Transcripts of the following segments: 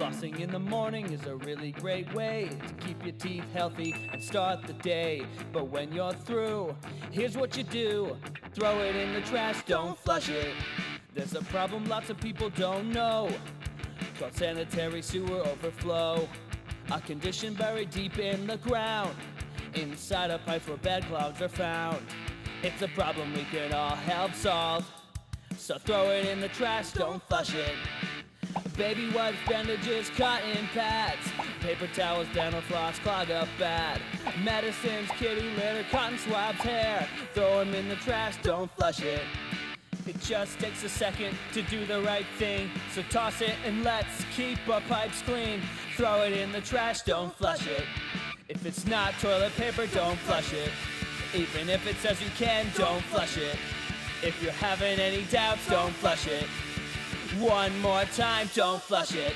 Flossing in the morning is a really great way to keep your teeth healthy and start the day. But when you're through, here's what you do. Throw it in the trash, don't flush it. There's a problem lots of people don't know, called sanitary sewer overflow. A condition buried deep in the ground, inside a pipe where bad clouds are found. It's a problem we can all help solve, so throw it in the trash, don't flush it. Baby wipes, bandages, cotton pads, paper towels, dental floss, clog up bad. Medicines, kitty litter, cotton swabs, hair. Throw them in the trash, don't flush it. It just takes a second to do the right thing, so toss it and let's keep our pipes clean. Throw it in the trash, don't flush it. If it's not toilet paper, don't flush it. Even if it says you can, don't flush it. If you're having any doubts, don't flush it. One more time, don't flush it.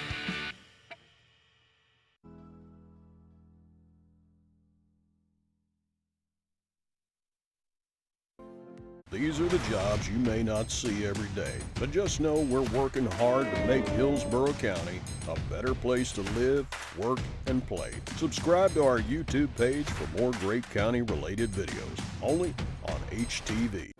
These are the jobs you may not see every day, but just know we're working hard to make Hillsborough County a better place to live, work, and play. Subscribe to our YouTube page for more great county-related videos, only on HTV.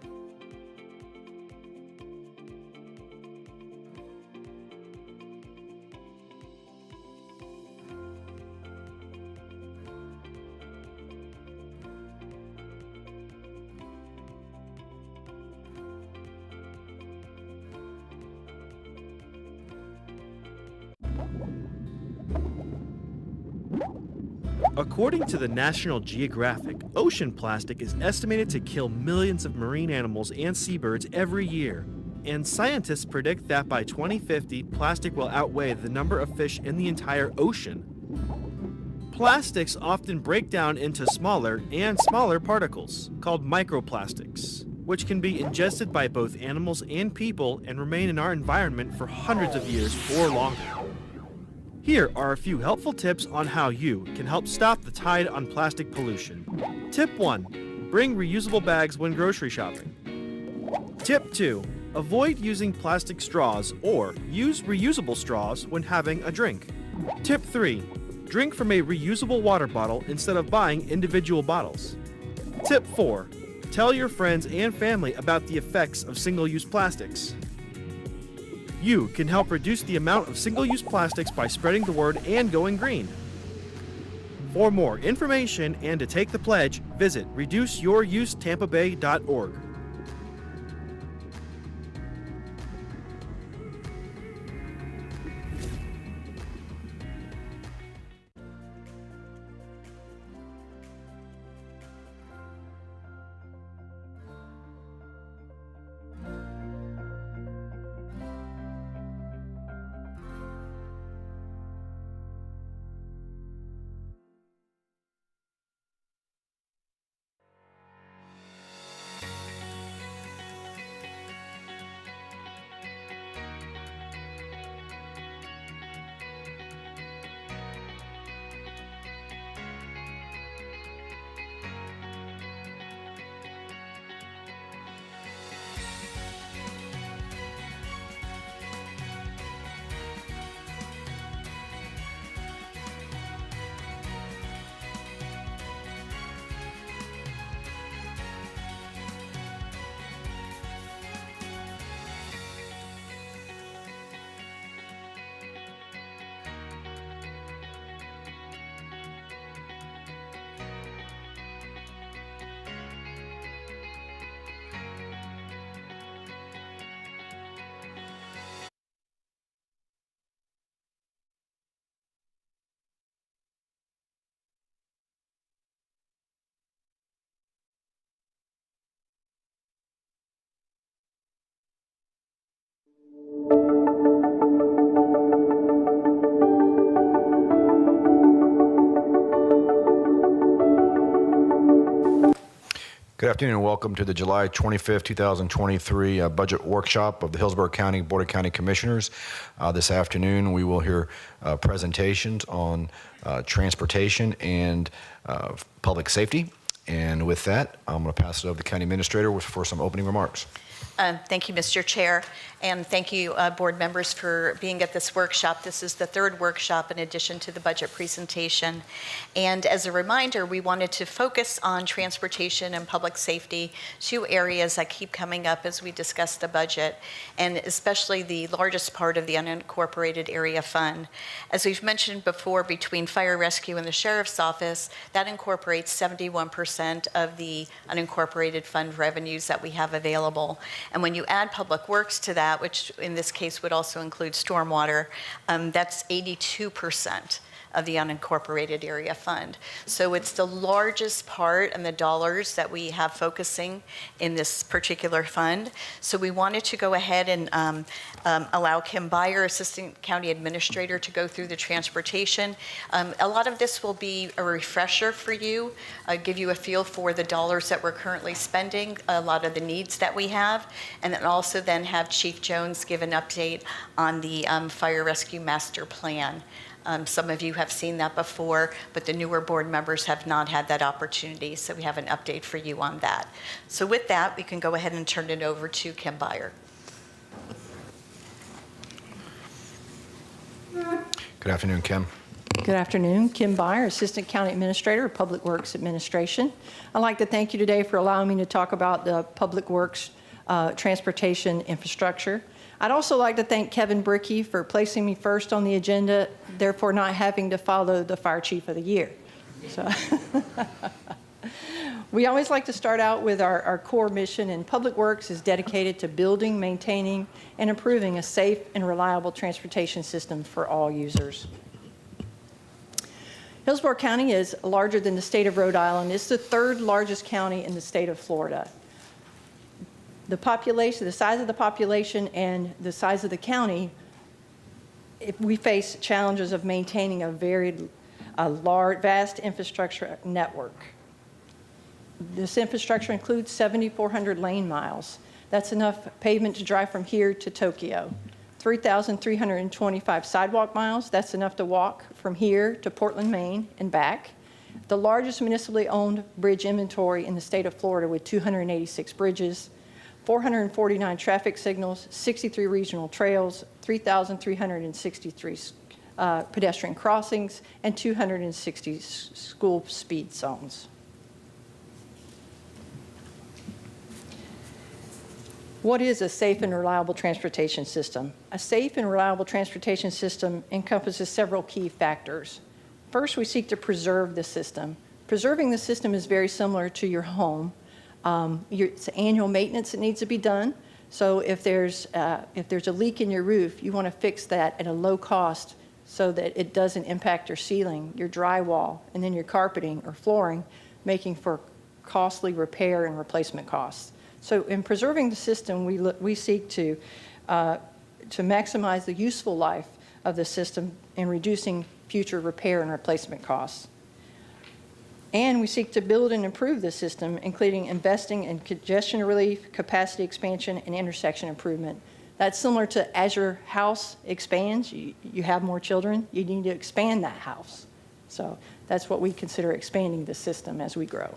According to the National Geographic, ocean plastic is estimated to kill millions of marine animals and seabirds every year. And scientists predict that by 2050, plastic will outweigh the number of fish in the entire ocean. Plastics often break down into smaller and smaller particles, called microplastics, which can be ingested by both animals and people and remain in our environment for hundreds of years or longer. Here are a few helpful tips on how you can help stop the tide on plastic pollution. Tip 1. Bring reusable bags when grocery shopping. Tip 2. Avoid using plastic straws or use reusable straws when having a drink. Tip 3. Drink from a reusable water bottle instead of buying individual bottles. Tip 4. Tell your friends and family about the effects of single-use plastics. You can help reduce the amount of single-use plastics by spreading the word and going green. For more information and to take the pledge, visit reduceyourusetambabay.org. Good afternoon and welcome to the July 25th, 2023 budget workshop of the Hillsborough County Board of County Commissioners. This afternoon we will hear presentations on transportation and public safety. And with that, I'm going to pass it over to the County Administrator for some opening remarks. Thank you, Mr. Chair, and thank you, board members, for being at this workshop. This is the third workshop in addition to the budget presentation. And as a reminder, we wanted to focus on transportation and public safety, two areas that keep coming up as we discuss the budget, and especially the largest part of the unincorporated area fund. As we've mentioned before, between fire rescue and the sheriff's office, that incorporates 71% of the unincorporated fund revenues that we have available. And when you add public works to that, which in this case would also include stormwater, that's 82% of the unincorporated area fund. So it's the largest part and the dollars that we have focusing in this particular fund. So we wanted to go ahead and allow Kim Byer, Assistant County Administrator, to go through the transportation. A lot of this will be a refresher for you, give you a feel for the dollars that we're currently spending, a lot of the needs that we have, and then also then have Chief Jones give an update on the Fire Rescue Master Plan. Some of you have seen that before, but the newer board members have not had that opportunity, so we have an update for you on that. So with that, we can go ahead and turn it over to Kim Byer. Good afternoon, Kim. Good afternoon. Kim Byer, Assistant County Administrator of Public Works Administration. I'd like to thank you today for allowing me to talk about the Public Works transportation infrastructure. I'd also like to thank Kevin Brickey for placing me first on the agenda, therefore not having to follow the Fire Chief of the Year. So we always like to start out with our core mission, and Public Works is dedicated to building, maintaining, and improving a safe and reliable transportation system for all users. Hillsborough County is larger than the state of Rhode Island. It's the third largest county in the state of Florida. The population, the size of the population and the size of the county, we face challenges of maintaining a large, vast infrastructure network. This infrastructure includes 7,400 lane miles. That's enough pavement to drive from here to Tokyo. 3,325 sidewalk miles. That's enough to walk from here to Portland, Maine and back. The largest municipally owned bridge inventory in the state of Florida with 286 bridges. 449 traffic signals, 63 regional trails, 3,363 pedestrian crossings, and 260 school speed zones. What is a safe and reliable transportation system? A safe and reliable transportation system encompasses several key factors. First, we seek to preserve the system. Preserving the system is very similar to your home. It's annual maintenance that needs to be done. So if there's a leak in your roof, you want to fix that at a low cost so that it doesn't impact your ceiling, your drywall, and then your carpeting or flooring, making for costly repair and replacement costs. So in preserving the system, we seek to maximize the useful life of the system and reducing future repair and replacement costs. And we seek to build and improve the system, including investing in congestion relief, capacity expansion, and intersection improvement. That's similar to as your house expands, you have more children, you need to expand that house. So that's what we consider expanding the system as we grow.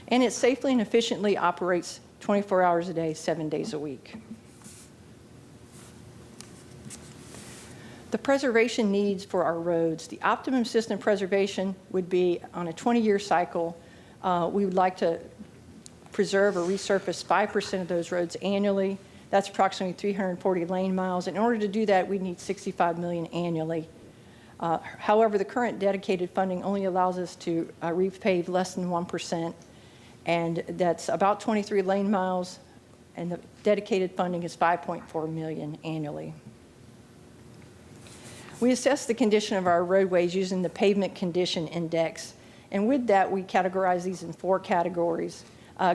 And it safely and efficiently operates 24 hours a day, 7 days a week. The preservation needs for our roads. The optimum system preservation would be on a 20-year cycle. We would like to preserve or resurface 5% of those roads annually. That's approximately 340 lane miles. In order to do that, we need $65 million annually. However, the current dedicated funding only allows us to repave less than 1%, and that's about 23 lane miles, and the dedicated funding is $5.4 million annually. We assess the condition of our roadways using the Pavement Condition Index, and with that, we categorize these in 4 categories: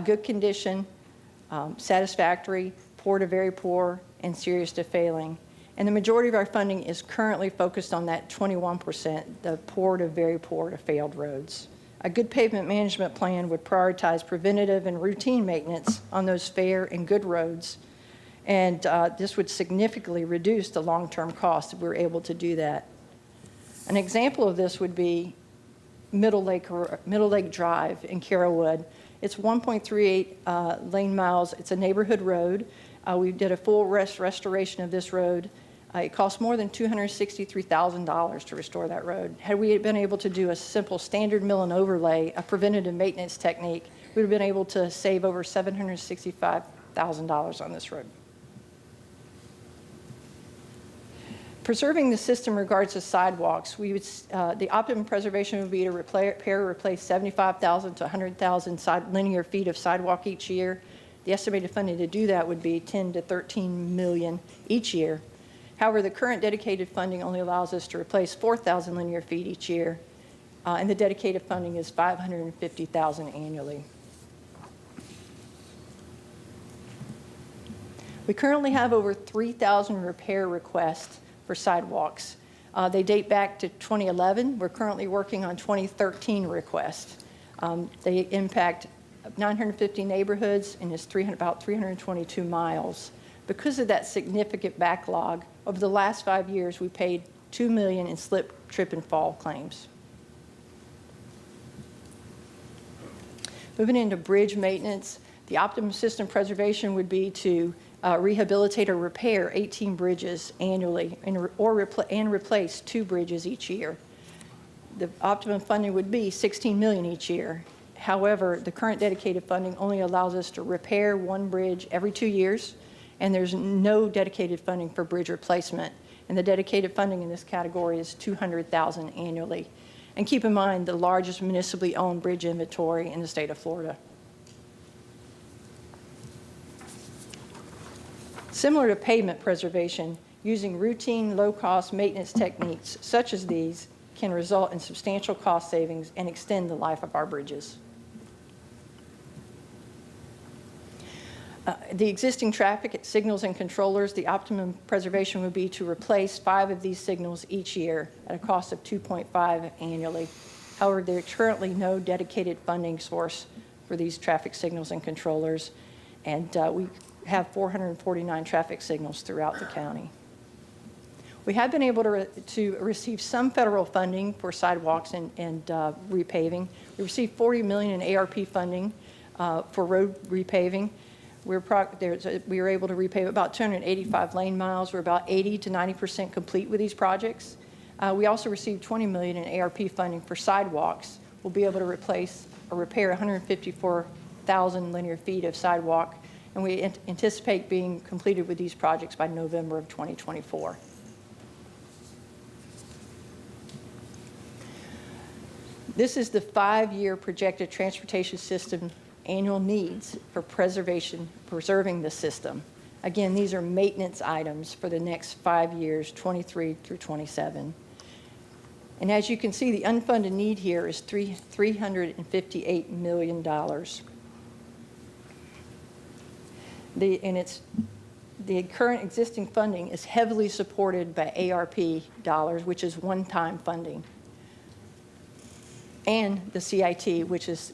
good condition, satisfactory, poor to very poor, and serious to failing. And the majority of our funding is currently focused on that 21%, the poor to very poor to failed roads. A good pavement management plan would prioritize preventative and routine maintenance on those fair and good roads. And this would significantly reduce the long-term cost if we were able to do that. An example of this would be Middle Lake Drive in Carrollwood. It's 1.38 lane miles. It's a neighborhood road. We did a full restoration of this road. It cost more than $263,000 to restore that road. Had we been able to do a simple standard mill and overlay, a preventative maintenance technique, we would have been able to save over $765,000 on this road. Preserving the system regards to sidewalks, we would, the optimum preservation would be to repair or replace 75,000 to 100,000 linear feet of sidewalk each year. The estimated funding to do that would be 10 to 13 million each year. However, the current dedicated funding only allows us to replace 4,000 linear feet each year, and the dedicated funding is $550,000 annually. We currently have over 3,000 repair requests for sidewalks. They date back to 2011. We're currently working on 2013 requests. They impact 950 neighborhoods and is about 322 miles. Because of that significant backlog, over the last 5 years, we paid $2 million in slip, trip, and fall claims. Moving into bridge maintenance, the optimum system preservation would be to rehabilitate or repair 18 bridges annually and replace 2 bridges each year. The optimum funding would be $16 million each year. However, the current dedicated funding only allows us to repair 1 bridge every 2 years, and there's no dedicated funding for bridge replacement. And the dedicated funding in this category is $200,000 annually. And keep in mind the largest municipally owned bridge inventory in the state of Florida. Similar to pavement preservation, using routine low-cost maintenance techniques such as these can result in substantial cost savings and extend the life of our bridges. The existing traffic signals and controllers, the optimum preservation would be to replace 5 of these signals each year at a cost of $2.5 annually. However, there's currently no dedicated funding source for these traffic signals and controllers, and we have 449 traffic signals throughout the county. We have been able to receive some federal funding for sidewalks and repaving. We received $40 million in ARP funding for road repaving. We were able to repave about 285 lane miles. We're about 80 to 90% complete with these projects. We also received $20 million in ARP funding for sidewalks. We'll be able to replace or repair 154,000 linear feet of sidewalk, and we anticipate being completed with these projects by November of 2024. This is the 5-year projected transportation system annual needs for preserving the system. Again, these are maintenance items for the next 5 years, 23 through 27. And as you can see, the unfunded need here is $358 million. The current existing funding is heavily supported by ARP dollars, which is one-time funding, and the CIT, which is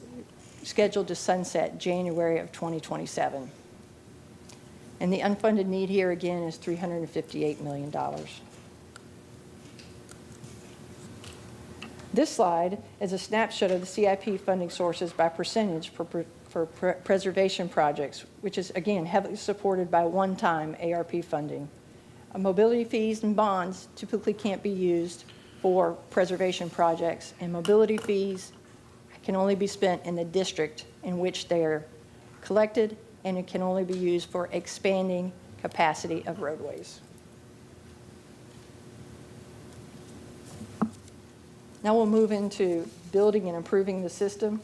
scheduled to sunset January of 2027. And the unfunded need here again is $358 million. This slide is a snapshot of the CIP funding sources by percentage for preservation projects, which is again heavily supported by one-time ARP funding. Mobility fees and bonds typically can't be used for preservation projects, and mobility fees can only be spent in the district in which they are collected, and it can only be used for expanding capacity of roadways. Now we'll move into building and improving the system,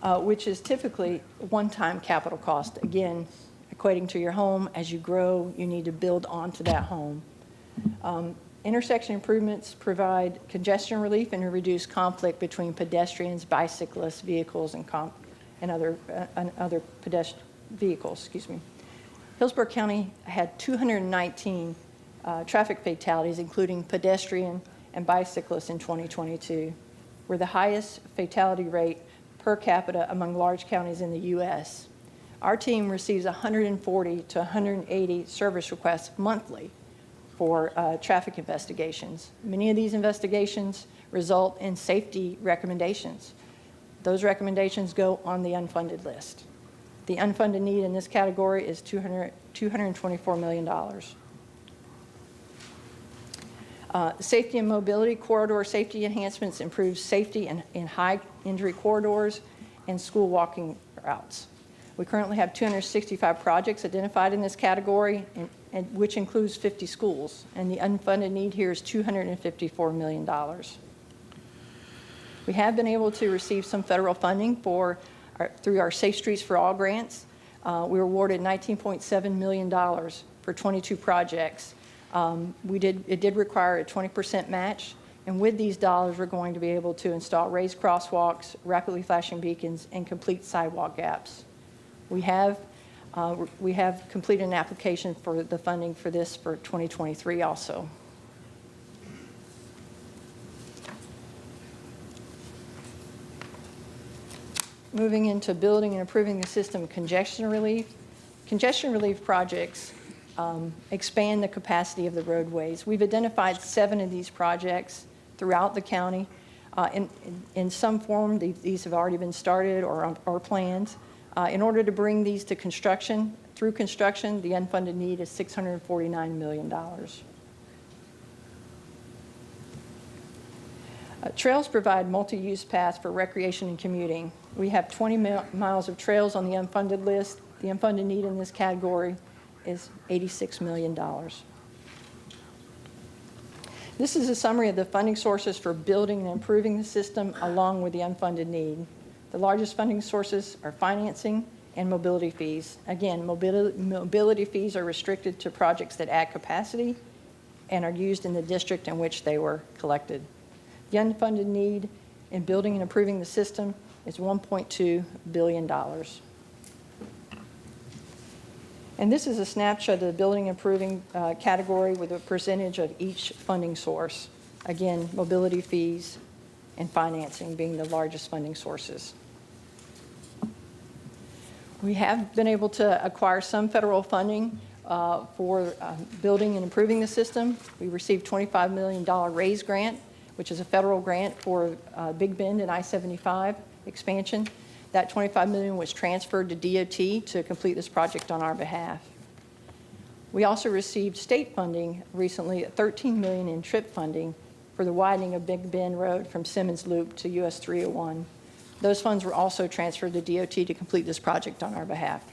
which is typically one-time capital cost. Again, equating to your home. As you grow, you need to build onto that home. Intersection improvements provide congestion relief and reduce conflict between pedestrians, bicyclists, vehicles, and other pedestrian vehicles. Excuse me. Hillsborough County had 219 traffic fatalities, including pedestrian and bicyclists in 2022. We're the highest fatality rate per capita among large counties in the U.S. Our team receives 140 to 180 service requests monthly for traffic investigations. Many of these investigations result in safety recommendations. Those recommendations go on the unfunded list. The unfunded need in this category is $224 million. Safety and mobility corridor safety enhancements improve safety in high injury corridors and school walking routes. We currently have 265 projects identified in this category, which includes 50 schools, and the unfunded need here is $254 million. We have been able to receive some federal funding through our Safe Streets for All grants. We were awarded $19.7 million for 22 projects. It did require a 20% match, and with these dollars, we're going to be able to install raised crosswalks, rapidly flashing beacons, and complete sidewalk gaps. We have completed an application for the funding for this for 2023 also. Moving into building and improving the system congestion relief. Congestion relief projects expand the capacity of the roadways. We've identified 7 of these projects throughout the county. In some form, these have already been started or are planned. In order to bring these to construction, the unfunded need is $649 million. Trails provide multi-use paths for recreation and commuting. We have 20 miles of trails on the unfunded list. The unfunded need in this category is $86 million. This is a summary of the funding sources for building and improving the system along with the unfunded need. The largest funding sources are financing and mobility fees. Again, mobility fees are restricted to projects that add capacity and are used in the district in which they were collected. The unfunded need in building and improving the system is $1.2 billion. And this is a snapshot of the building and improving category with a percentage of each funding source. Again, mobility fees and financing being the largest funding sources. We have been able to acquire some federal funding for building and improving the system. We received $25 million RAISE grant, which is a federal grant for Big Bend and I-75 expansion. That $25 million was transferred to DOT to complete this project on our behalf. We also received state funding recently at $13 million in TRIP funding for the widening of Big Bend Road from Simmons Loop to US 301. Those funds were also transferred to DOT to complete this project on our behalf.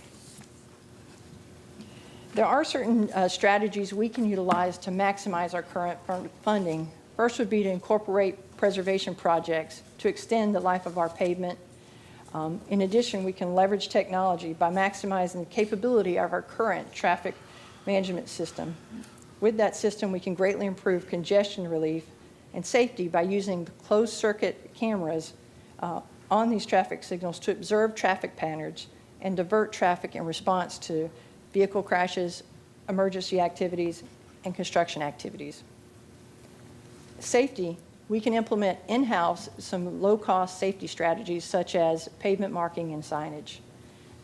There are certain strategies we can utilize to maximize our current funding. First would be to incorporate preservation projects to extend the life of our pavement. In addition, we can leverage technology by maximizing the capability of our current traffic management system. With that system, we can greatly improve congestion relief and safety by using closed-circuit cameras on these traffic signals to observe traffic patterns and divert traffic in response to vehicle crashes, emergency activities, and construction activities. Safety. We can implement in-house some low-cost safety strategies such as pavement marking and signage.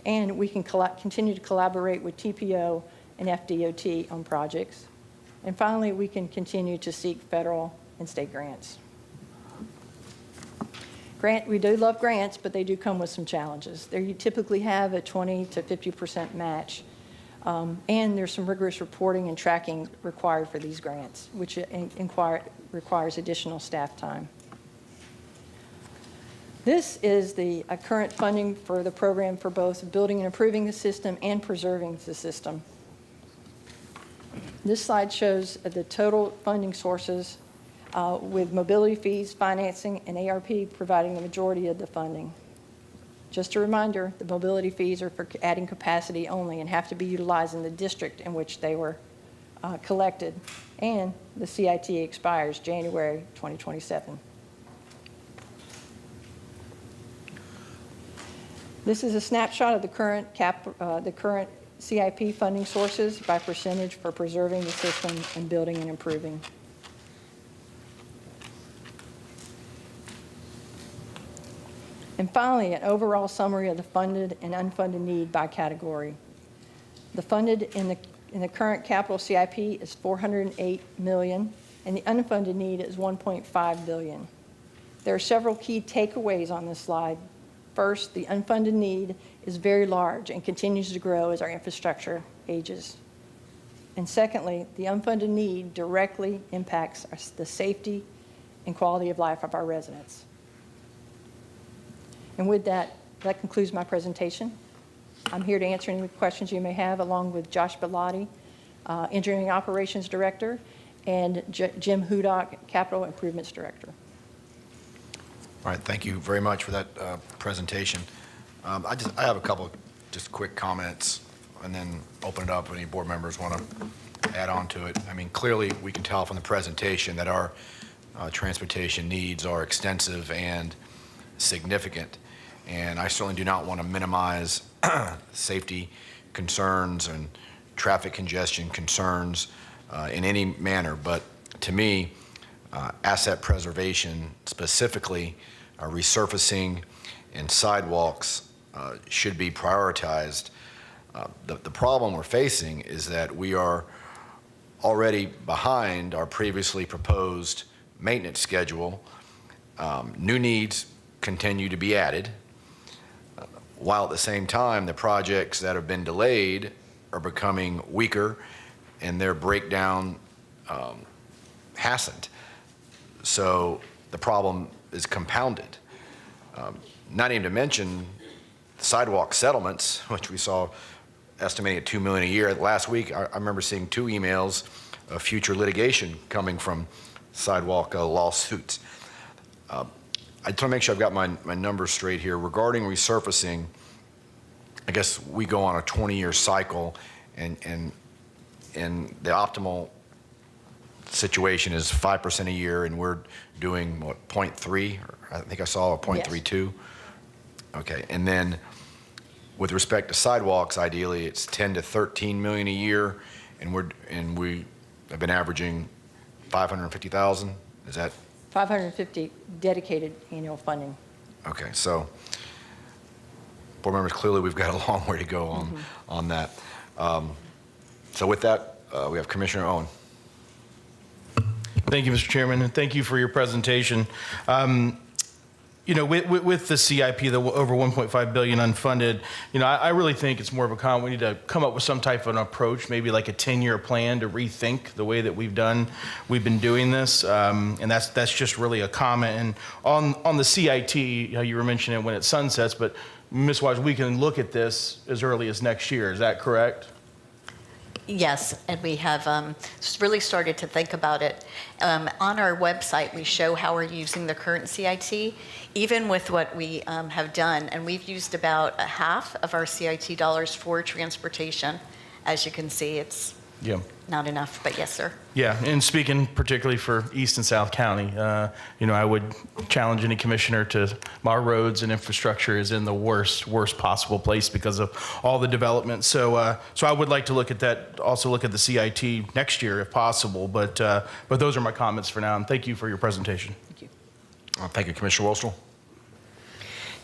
And we can continue to collaborate with TPO and FDOT on projects. And finally, we can continue to seek federal and state grants. We do love grants, but they do come with some challenges. You typically have a 20 to 50% match. And there's some rigorous reporting and tracking required for these grants, which requires additional staff time. This is the current funding for the program for both building and improving the system and preserving the system. This slide shows the total funding sources with mobility fees, financing, and ARP providing the majority of the funding. Just a reminder, the mobility fees are for adding capacity only and have to be utilized in the district in which they were collected, and the CIT expires January 2027. This is a snapshot of the current CIP funding sources by percentage for preserving the system and building and improving. And finally, an overall summary of the funded and unfunded need by category. The funded in the current capital CIP is $408 million, and the unfunded need is $1.5 billion. There are several key takeaways on this slide. First, the unfunded need is very large and continues to grow as our infrastructure ages. And secondly, the unfunded need directly impacts the safety and quality of life of our residents. And with that, that concludes my presentation. I'm here to answer any questions you may have, along with Josh Bellotti, Engineering Operations Director, and Jim Hudock, Capital Improvements Director. All right, thank you very much for that presentation. I have a couple just quick comments and then open it up if any board members want to add on to it. I mean, clearly we can tell from the presentation that our transportation needs are extensive and significant. And I certainly do not want to minimize safety concerns and traffic congestion concerns in any manner. But to me, asset preservation, specifically resurfacing and sidewalks, should be prioritized. The problem we're facing is that we are already behind our previously proposed maintenance schedule. New needs continue to be added, while at the same time the projects that have been delayed are becoming weaker and their breakdown hasn't. So the problem is compounded. Not even to mention sidewalk settlements, which we saw estimating at $2 million a year. Last week, I remember seeing 2 emails of future litigation coming from sidewalk lawsuits. I just want to make sure I've got my numbers straight here. Regarding resurfacing, I guess we go on a 20-year cycle, and the optimal situation is 5% a year, and we're doing, what, 0.3? I think I saw a 0.32. Yes. Okay, and then with respect to sidewalks, ideally it's 10 to 13 million a year, and we have been averaging 550,000. Is that 550 dedicated annual funding. Okay, so board members, clearly we've got a long way to go on that. So with that, we have Commissioner Owen. Thank you, Mr. Chairman, and thank you for your presentation. You know, with the CIP, the over 1.5 billion unfunded, you know, I really think it's more of a we need to come up with some type of an approach, maybe like a 10-year plan to rethink the way that we've been doing this, and that's just really a comment. And on the CIT, you were mentioning when it sunsets, but Ms. Wise, we can look at this as early as next year. Is that correct? Yes, and we have really started to think about it. On our website, we show how we're using the current CIT, even with what we have done, and we've used about half of our CIT dollars for transportation. As you can see, it's not enough, but yes, sir. Yeah, and speaking particularly for East and South County, you know, I would challenge any commissioner to, our roads and infrastructure is in the worst possible place because of all the development. So I would like to look at that, also look at the CIT next year if possible, but those are my comments for now, and thank you for your presentation. Thank you. Thank you, Commissioner Wostel.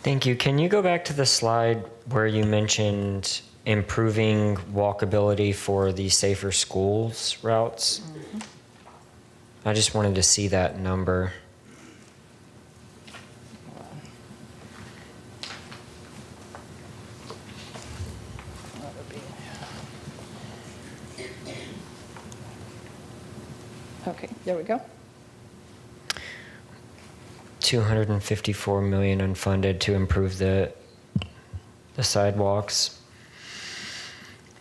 Thank you. Can you go back to the slide where you mentioned improving walkability for the safer schools routes? Mm-hmm. I just wanted to see that number. Okay, there we go. 254 million unfunded to improve the sidewalks.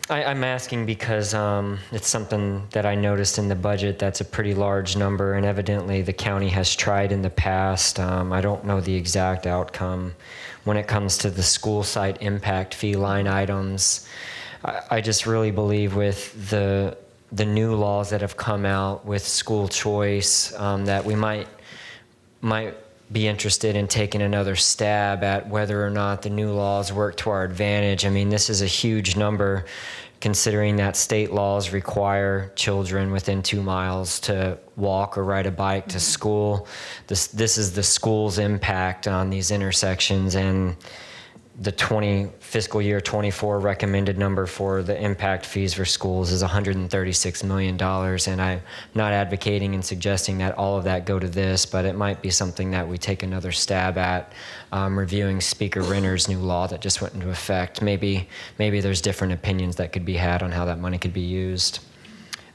I'm asking because it's something that I noticed in the budget that's a pretty large number, and evidently the county has tried in the past. I don't know the exact outcome when it comes to the school site impact fee line items. I just really believe with the new laws that have come out with school choice that we might be interested in taking another stab at whether or not the new laws work to our advantage. I mean, this is a huge number considering that state laws require children within 2 miles to walk or ride a bike to school. This is the school's impact on these intersections, and the fiscal year 24 recommended number for the impact fees for schools is $136 million. And I'm not advocating and suggesting that all of that go to this, but it might be something that we take another stab at reviewing Speaker Renner's new law that just went into effect. Maybe there's different opinions that could be had on how that money could be used.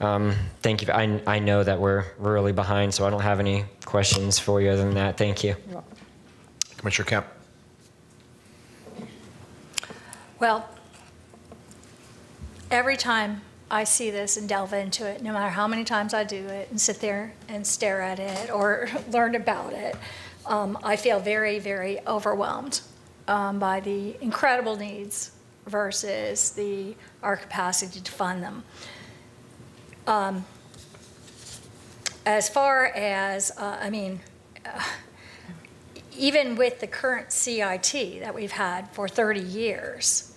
Thank you. I know that we're really behind, so I don't have any questions for you other than that. Thank you. Commissioner Kemp. Well, every time I see this and delve into it, no matter how many times I do it and sit there and stare at it or learn about it, I feel very, very overwhelmed by the incredible needs versus our capacity to fund them. As far as, even with the current CIT that we've had for 30 years,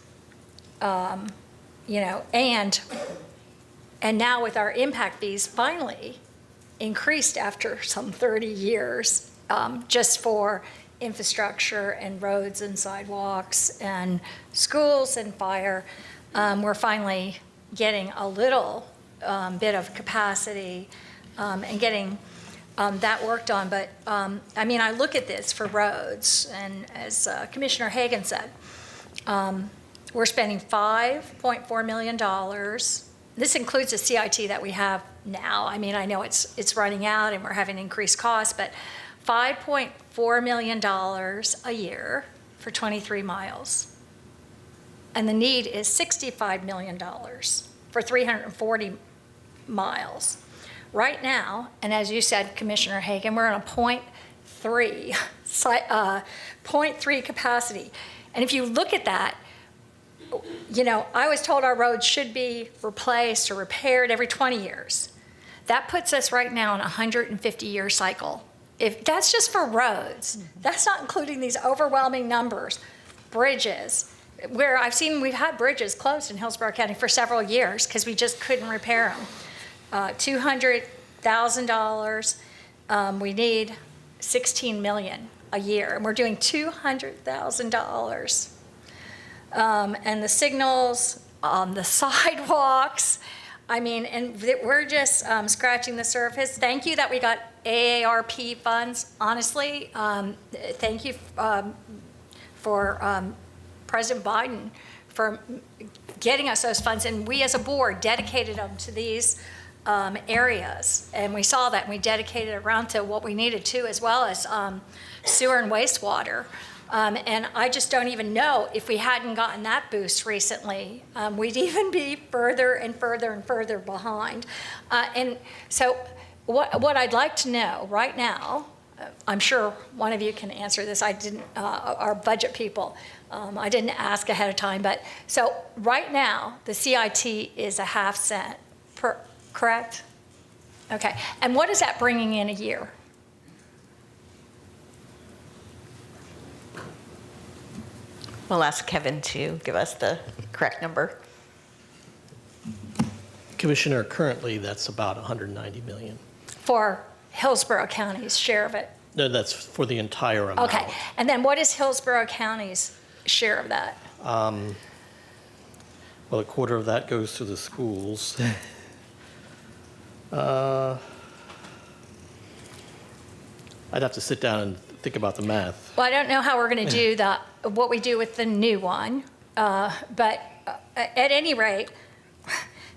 and now with our impact fees finally increased after some 30 years, just for infrastructure and roads and sidewalks and schools and fire, we're finally getting a little bit of capacity and getting that worked on. But I look at this for roads, and as Commissioner Hagan said, we're spending $5.4 million. This includes the CIT that we have now. I know it's running out and we're having increased costs, but $5.4 million a year for 23 miles. And the need is $65 million for 340 miles. Right now, and as you said, Commissioner Hagan, we're on a 0.3 capacity. And if you look at that, I was told our roads should be replaced or repaired every 20 years. That puts us right now in a 150-year cycle. If that's just for roads, that's not including these overwhelming numbers. Bridges, where we've had bridges closed in Hillsborough County for several years because we just couldn't repair them. $200,000. We need $16 million a year, and we're doing $200,000. And the signals, the sidewalks, and we're just scratching the surface. Thank you that we got AARP funds. Honestly, thank you for President Biden for getting us those funds, and we as a board dedicated them to these areas, and we saw that, and we dedicated around to what we needed to, as well as sewer and wastewater. And I just don't even know if we hadn't gotten that boost recently, we'd even be further and further and further behind. And so what I'd like to know right now, I'm sure one of you can answer this. I didn't, our budget people, I didn't ask ahead of time, but so right now the CIT is a half cent per, correct? Okay, and what is that bringing in a year? We'll ask Kevin to give us the correct number. Commissioner, currently that's about $190 million. For Hillsborough County's share of it? No, that's for the entire amount. Okay, and then what is Hillsborough County's share of that? Well, a quarter of that goes to the schools. I'd have to sit down and think about the math. Well, I don't know how we're going to do what we do with the new one, but at any rate,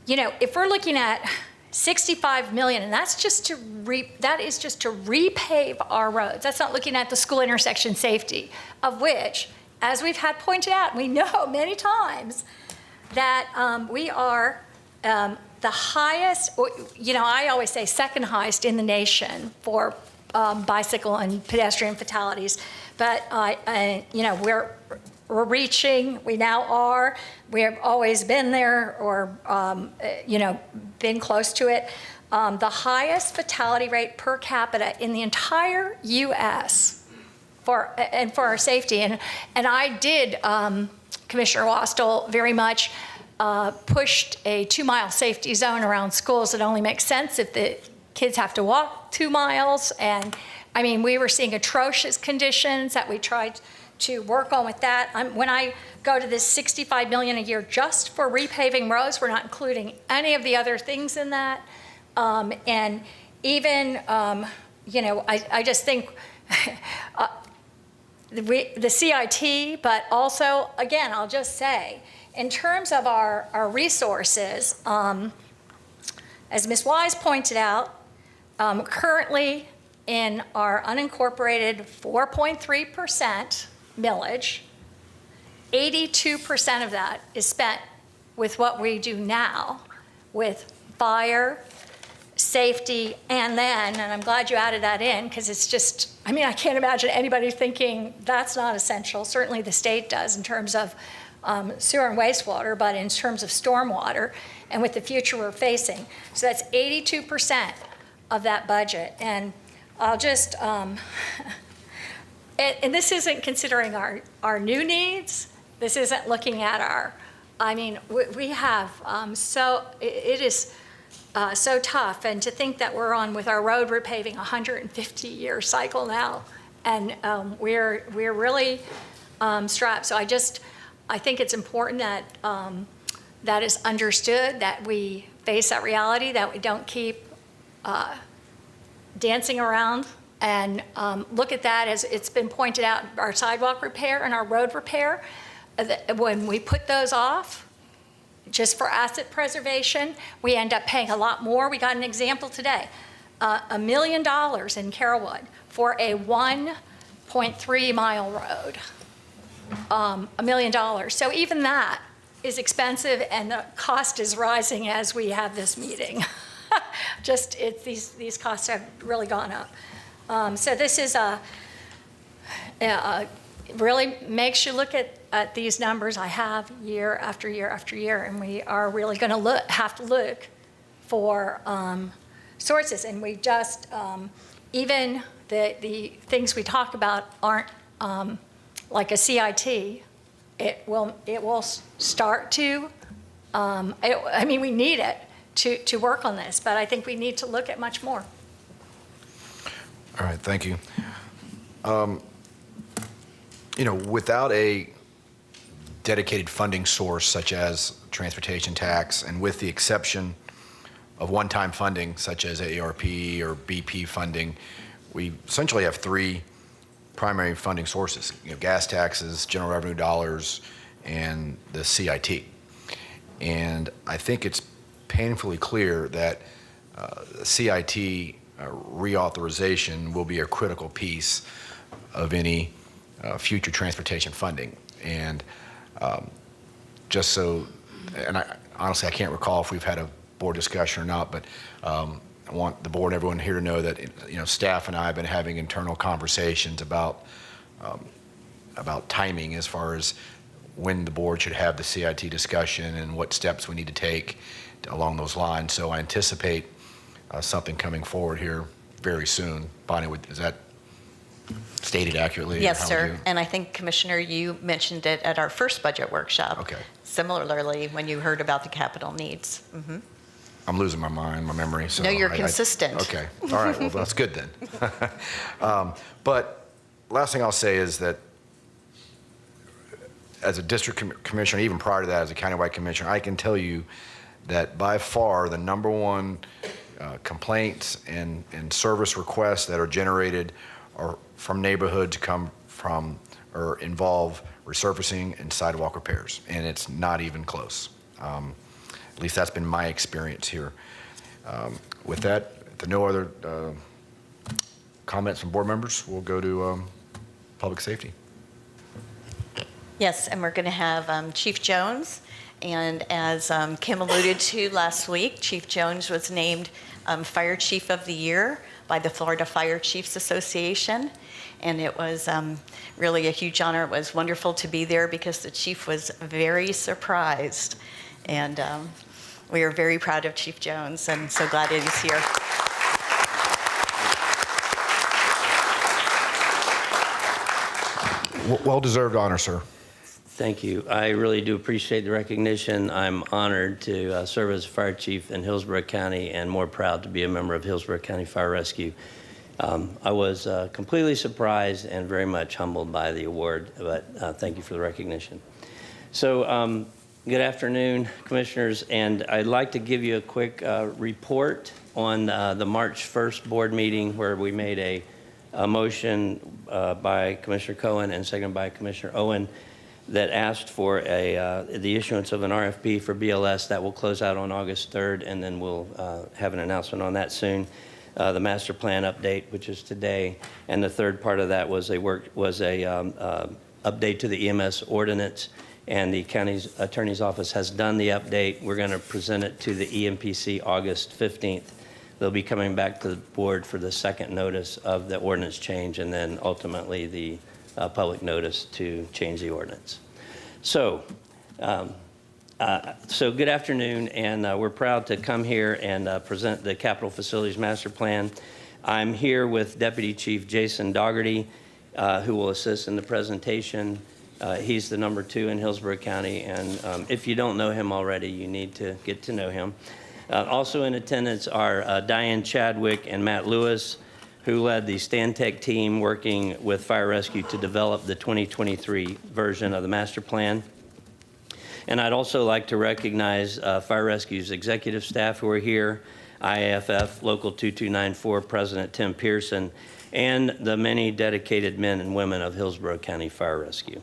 if we're looking at $65 million, and that's just to repave our roads. That's not looking at the school intersection safety, of which, as we've had pointed out, we know many times that we are the highest, I always say second highest in the nation for bicycle and pedestrian fatalities, but we're reaching. We now are. We have always been there, or been close to it. The highest fatality rate per capita in the entire U.S. for our safety, and I did, Commissioner Wastel, very much pushed a 2-mile safety zone around schools. It only makes sense if the kids have to walk 2 miles, and we were seeing atrocious conditions that we tried work on with that. When I go to this $65 million a year just for repaving roads, we're not including any of the other things in that. And even, I just think the CIT, but also, again, I'll just say, in terms of our resources, as Ms. Wise pointed out, currently in our unincorporated 4.3% millage, 82% of that is spent with what we do now with fire, safety, and I'm glad you added that in, because it's just, I can't imagine anybody thinking that's not essential. Certainly the state does in terms of sewer and wastewater, but in terms of stormwater and with the future we're facing. So that's 82% of that budget. And I'll just, and this isn't considering our new needs. This isn't looking at our, we have, it is so tough. And to think that we're on with our road repaving 150-year cycle now, and we're really strapped. So I think it's important that that is understood, that we face that reality, that we don't keep dancing around, and look at that as it's been pointed out, our sidewalk repair and our road repair, when we put those off, just for asset preservation, we end up paying a lot more. We got an example today, $1 million in Carrollwood for a 1.3 mile road, $1 million. So even that is expensive, and the cost is rising as we have this meeting. These costs have really gone up. So this is really makes you look at these numbers I have year after year after year, and we are really going to have to look for sources. And we just, even the things we talk about aren't like a CIT. It will start to, we need it to work on this, but I think we need to look at much more. All right, thank you. Without a dedicated funding source such as transportation tax, and with the exception of one-time funding such as AARP or BP funding, we essentially have three primary funding sources: gas taxes, general revenue dollars, and the CIT. And I think it's painfully clear that the CIT reauthorization will be a critical piece of any future transportation funding. And honestly, I can't recall if we've had a board discussion or not, but I want the board and everyone here to know that staff and I have been having internal conversations about timing as far as when the board should have the CIT discussion and what steps we need to take along those lines. So I anticipate something coming forward here very soon. Bonnie, is that stated accurately? Yes, sir. And I think, Commissioner, you mentioned it at our first budget workshop. Okay. Similarly, when you heard about the capital needs. Mm-hmm. I'm losing my mind, my memory. So no, you're consistent. Okay. All right. Well, that's good then. But last thing I'll say is that as a district commissioner, even prior to that as a countywide commissioner, I can tell you that by far the number one complaints and service requests that are generated are from neighborhoods come from or involve resurfacing and sidewalk repairs, and it's not even close. At least that's been my experience here. With that, if there are no other comments from board members, we'll go to public safety. Yes, and we're going to have Chief Jones. And as Kim alluded to last week, Chief Jones was named Fire Chief of the Year by the Florida Fire Chiefs Association. And it was really a huge honor. It was wonderful to be there because the chief was very surprised. And we are very proud of Chief Jones and so glad that he's here. Well-deserved honor, sir. Thank you. I really do appreciate the recognition. I'm honored to serve as fire chief in Hillsborough County and more proud to be a member of Hillsborough County Fire Rescue. I was completely surprised and very much humbled by the award, but thank you for the recognition. So good afternoon, Commissioners, and I'd like to give you a quick report on the March 1st board meeting where we made a motion by Commissioner Cohen and seconded by Commissioner Owen that asked for the issuance of an RFP for BLS that will close out on August 3rd, and then we'll have an announcement on that soon. The master plan update, which is today, and the third part of that was a update to the EMS ordinance, and the county's attorney's office has done the update. We're going to present it to the EMPC August 15th. They'll be coming back to the board for the second notice of the ordinance change, and then ultimately the public notice to change the ordinance. So, so good afternoon, and we're proud to come here and present the Capital Facilities Master Plan. I'm here with Deputy Chief Jason Dougherty, who will assist in the presentation. He's the number 2 in Hillsborough County, and if you don't know him already, you need to get to know him. Also in attendance are Diane Chadwick and Matt Lewis, who led the Stantec team working with Fire Rescue to develop the 2023 version of the master plan. And I'd also like to recognize Fire Rescue's executive staff who are here, IAFF Local 2294 President Tim Pearson, and the many dedicated men and women of Hillsborough County Fire Rescue.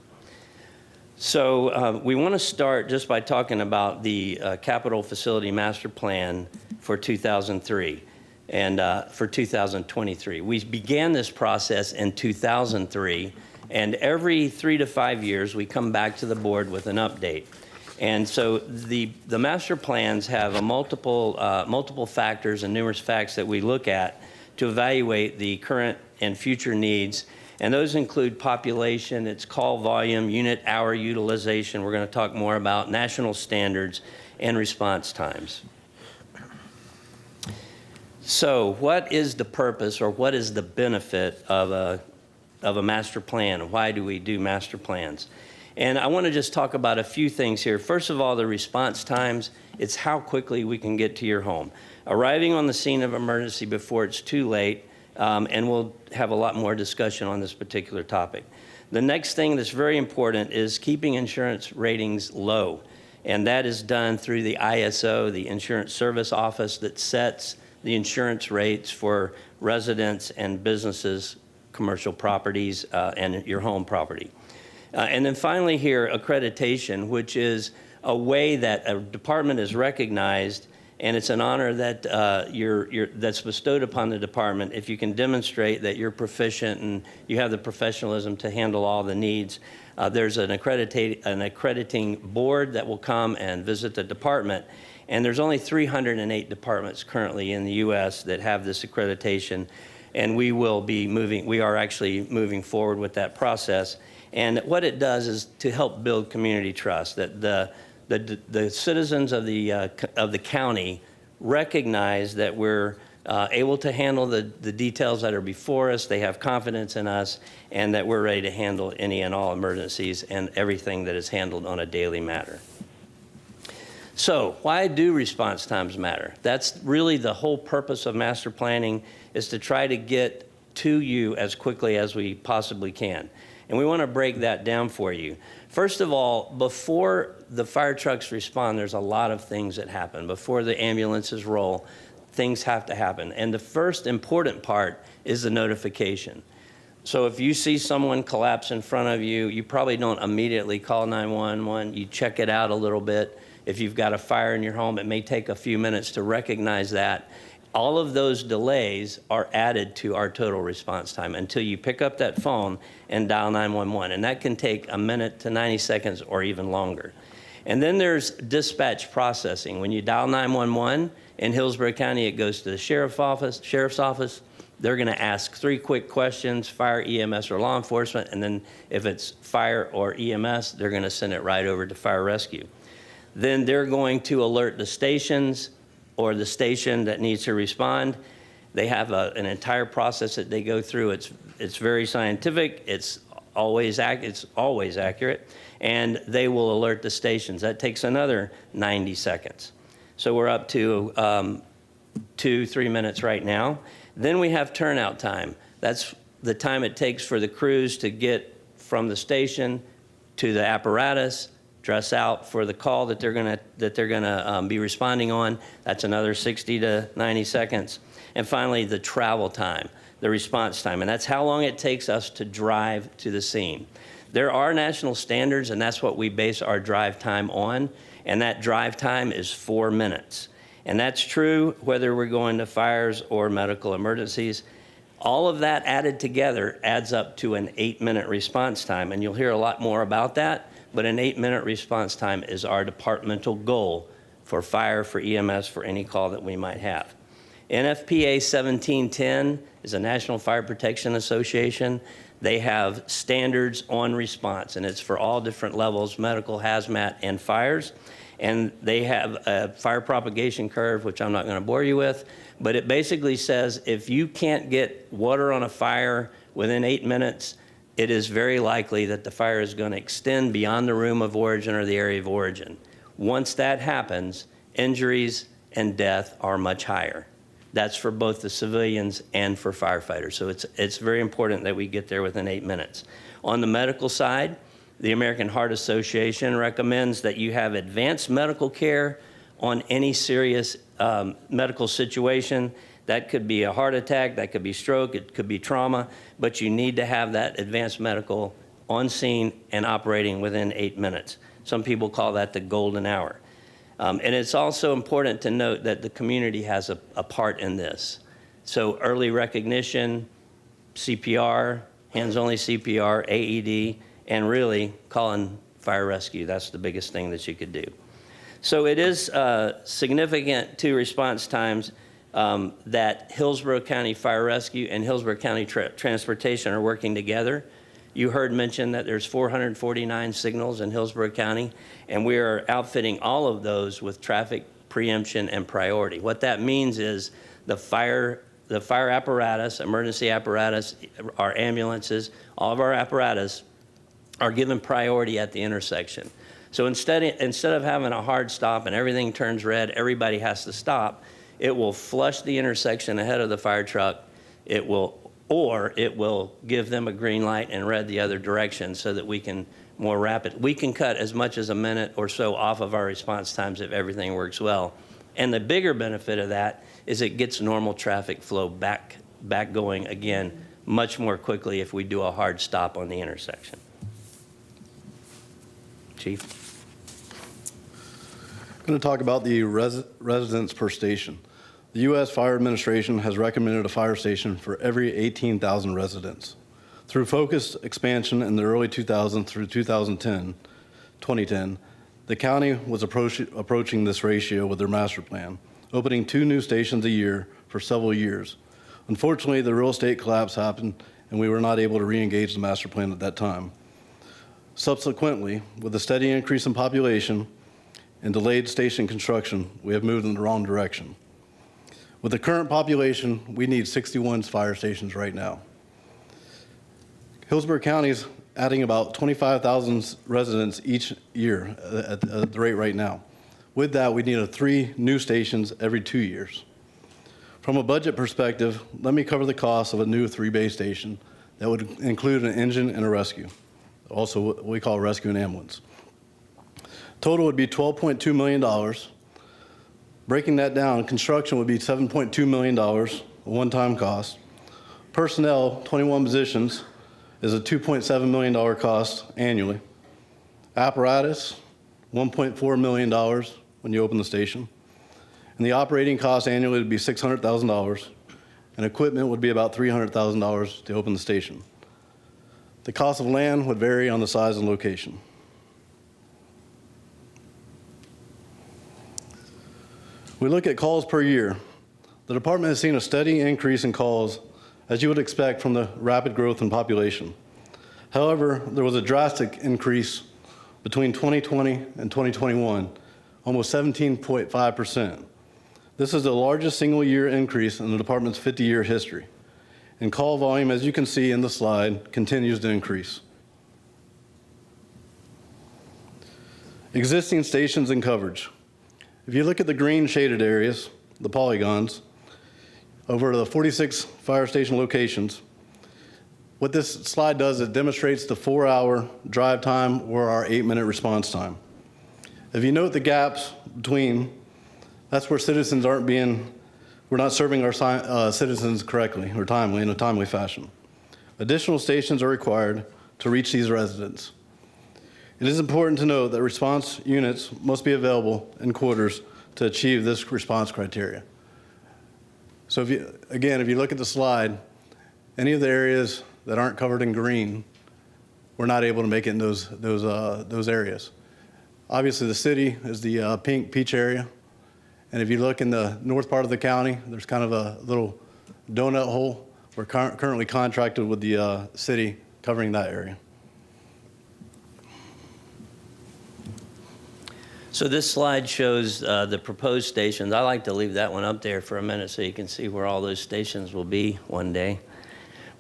So we want to start just by talking about the Capital Facility Master Plan for 2003 and for 2023. We began this process in 2003, and every 3 to 5 years we come back to the board with an update. And so the master plans have a multiple factors and numerous facts that we look at to evaluate the current and future needs. And those include population, its call volume, unit hour utilization. We're going to talk more about national standards and response times. So what is the purpose or what is the benefit of a master plan? Why do we do master plans? And I want to just talk about a few things here. First of all, the response times. It's how quickly we can get to your home. Arriving on the scene of emergency before it's too late, and we'll have a lot more discussion on this particular topic. The next thing that's very important is keeping insurance ratings low, and that is done through the ISO, the Insurance Service Office, that sets the insurance rates for residents and businesses, commercial properties, and your home property. And then finally here, accreditation, which is a way that a department is recognized, and it's an honor that that's bestowed upon the department if you can demonstrate that you're proficient and you have the professionalism to handle all the needs. There's an accrediting board that will come and visit the department, and there's only 308 departments currently in the U.S. that have this accreditation, and we are actually moving forward with that process. And what it does is to help build community trust, that the citizens of the county recognize that we're able to handle the details that are before us, they have confidence in us, and that we're ready to handle any and all emergencies and everything that is handled on a daily matter. So why do response times matter? That's really the whole purpose of master planning, is to try to get to you as quickly as we possibly can. And we want to break that down for you. First of all, before the fire trucks respond, there's a lot of things that happen. Before the ambulances roll, things have to happen. And the first important part is the notification. So if you see someone collapse in front of you, you probably don't immediately call 911. You check it out a little bit. If you've got a fire in your home, it may take a few minutes to recognize that. All of those delays are added to our total response time until you pick up that phone and dial 911. And that can take a minute to 90 seconds or even longer. And then there's dispatch processing. When you dial 911 in Hillsborough County, it goes to the sheriff's office. They're going to ask 3 quick questions, fire, EMS, or law enforcement. And then if it's fire or EMS, they're going to send it right over to fire rescue. Then they're going to alert the stations or the station that needs to respond. They have an entire process that they go through. It's very scientific. It's always accurate, and they will alert the stations. That takes another 90 seconds. So we're up to 2-3 minutes right now. Then we have turnout time. That's the time it takes for the crews to get from the station to the apparatus, dress out for the call that they're gonna be responding on. That's another 60 to 90 seconds. And finally, the travel time, the response time, and that's how long it takes us to drive to the scene. There are national standards, and that's what we base our drive time on, and that drive time is 4 minutes. And that's true whether we're going to fires or medical emergencies. All of that added together adds up to an 8-minute response time, and you'll hear a lot more about that, but an 8-minute response time is our departmental goal for fire, for EMS, for any call that we might have. NFPA 1710 is a National Fire Protection Association. They have standards on response, and it's for all different levels, medical, hazmat, and fires. And they have a fire propagation curve, which I'm not going to bore you with, but it basically says if you can't get water on a fire within 8 minutes, it is very likely that the fire is going to extend beyond the room of origin or the area of origin. Once that happens, injuries and death are much higher. That's for both the civilians and for firefighters. So it's very important that we get there within 8 minutes. On the medical side, the American Heart Association recommends that you have advanced medical care on any serious medical situation. That could be a heart attack, that could be stroke, it could be trauma, but you need to have that advanced medical on scene and operating within 8 minutes. Some people call that the golden hour. And it's also important to note that the community has a part in this. So early recognition, CPR, hands-only CPR, AED, and really calling fire rescue. That's the biggest thing that you could do. So it is significant to response times that Hillsborough County Fire Rescue and Hillsborough County Transportation are working together. You heard mentioned that there's 449 signals in Hillsborough County, and we are outfitting all of those with traffic preemption and priority. What that means is the fire apparatus, emergency apparatus, our ambulances, all of our apparatus are given priority at the intersection. So instead of having a hard stop and everything turns red, everybody has to stop, it will flush the intersection ahead of the fire truck. It will give them a green light and red the other direction so that we can we can cut as much as a minute or so off of our response times if everything works well. And the bigger benefit of that is it gets normal traffic flow back going again much more quickly if we do a hard stop on the intersection. Chief? I'm going to talk about the residents per station. The U.S. Fire Administration has recommended a fire station for every 18,000 residents. Through focused expansion in the early 2000s through 2010, the county was approaching this ratio with their master plan, opening 2 new stations a year for several years. Unfortunately, the real estate collapse happened, and we were not able to re-engage the master plan at that time. Subsequently, with a steady increase in population and delayed station construction, we have moved in the wrong direction. With the current population, we need 61 fire stations right now. Hillsborough County is adding about 25,000 residents each year at the rate right now. With that, we need 3 new stations every 2 years. From a budget perspective, let me cover the cost of a new 3-bay station that would include an engine and a rescue, also what we call rescue and ambulance. Total would be $12.2 million. Breaking that down, construction would be $7.2 million, a one-time cost. Personnel, 21 positions, is a $2.7 million cost annually. Apparatus, $1.4 million when you open the station. And the operating cost annually would be $600,000, and equipment would be about $300,000 to open the station. The cost of land would vary on the size and location. We look at calls per year. The department has seen a steady increase in calls, as you would expect from the rapid growth in population. However, there was a drastic increase between 2020 and 2021, almost 17.5%. This is the largest single-year increase in the department's 50-year history. And call volume, as you can see in the slide, continues to increase. Existing stations and coverage. If you look at the green shaded areas, the polygons, over the 46 fire station locations. What this slide does, it demonstrates the 4-hour drive time or our 8-minute response time. If you note the gaps between, that's where citizens we're not serving our citizens correctly or in a timely fashion. Additional stations are required to reach these residents. It is important to note that response units must be available in quarters to achieve this response criteria. So if you look at the slide, any of the areas that aren't covered in green, we're not able to make it in those areas. Obviously, the city is the pink peach area. And if you look in the north part of the county, there's kind of a little donut hole. We're currently contracted with the city covering that area. So this slide shows the proposed stations. I like to leave that one up there for a minute so you can see where all those stations will be one day.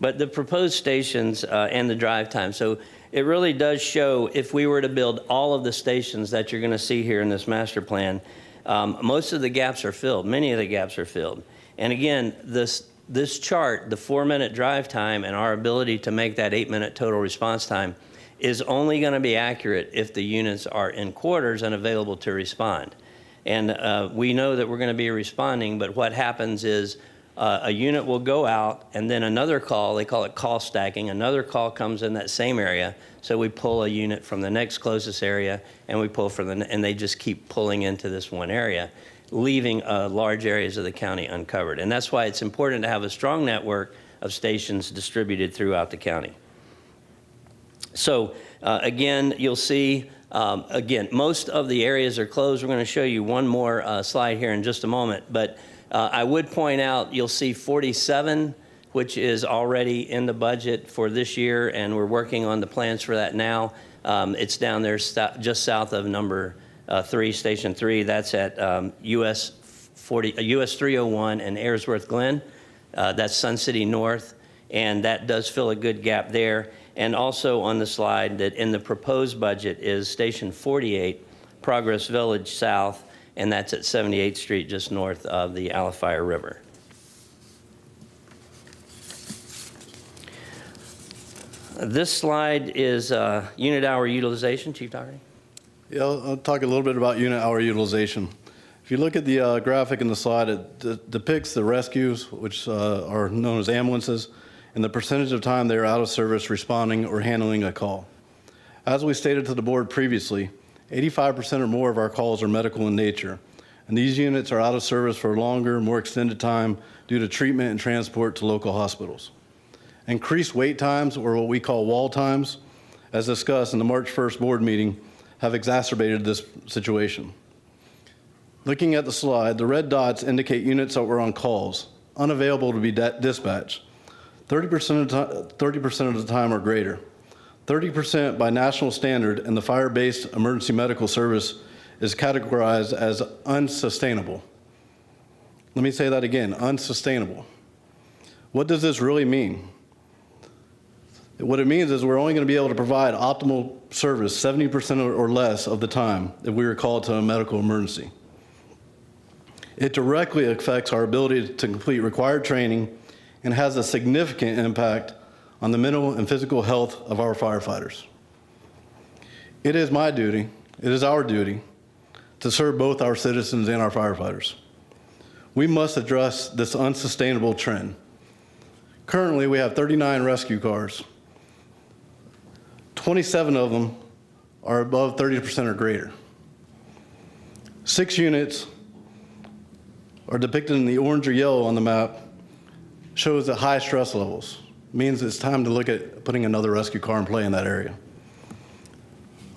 But the proposed stations and the drive time. So it really does show if we were to build all of the stations that you're going to see here in this master plan, most of the gaps are filled. Many of the gaps are filled. And again, this chart, the 4-minute drive time and our ability to make that 8-minute total response time is only going to be accurate if the units are in quarters and available to respond. And we know that we're going to be responding, but what happens is a unit will go out and then another call, they call it call stacking, another call comes in that same area, so we pull a unit from the next closest area and we pull and they just keep pulling into this one area, leaving large areas of the county uncovered. And that's why it's important to have a strong network of stations distributed throughout the county. So again, you'll see, most of the areas are closed. We're going to show you one more slide here in just a moment. But I would point out, you'll see 47, which is already in the budget for this year, and we're working on the plans for that now. It's down there just south of number 3, Station 3. That's at US 301 and Ayersworth Glen. That's Sun City North, and that does fill a good gap there. And also on the slide that in the proposed budget is Station 48, Progress Village South, and that's at 78th Street, just north of the Alafire River. This slide is unit hour utilization. Chief Doherty? Yeah, I'll talk a little bit about unit hour utilization. If you look at the graphic in the slide, it depicts the rescues, which are known as ambulances, and the percentage of time they are out of service responding or handling a call. As we stated to the board previously, 85% or more of our calls are medical in nature, and these units are out of service for longer, more extended time due to treatment and transport to local hospitals. Increased wait times, or what we call wall times, as discussed in the March 1st board meeting, have exacerbated this situation. Looking at the slide, the red dots indicate units that were on calls, unavailable to be dispatched. 30% of the time or greater. 30% by national standard in the fire-based emergency medical service is categorized as unsustainable. Let me say that again, unsustainable. What does this really mean? What it means is we're only going to be able to provide optimal service 70% or less of the time if we are called to a medical emergency. It directly affects our ability to complete required training and has a significant impact on the mental and physical health of our firefighters. It is my duty, it is our duty, to serve both our citizens and our firefighters. We must address this unsustainable trend. Currently, we have 39 rescue cars. 27 of them are above 30% or greater. 6 units are depicted in the orange or yellow on the map, shows the high stress levels. Means it's time to look at putting another rescue car in play in that area.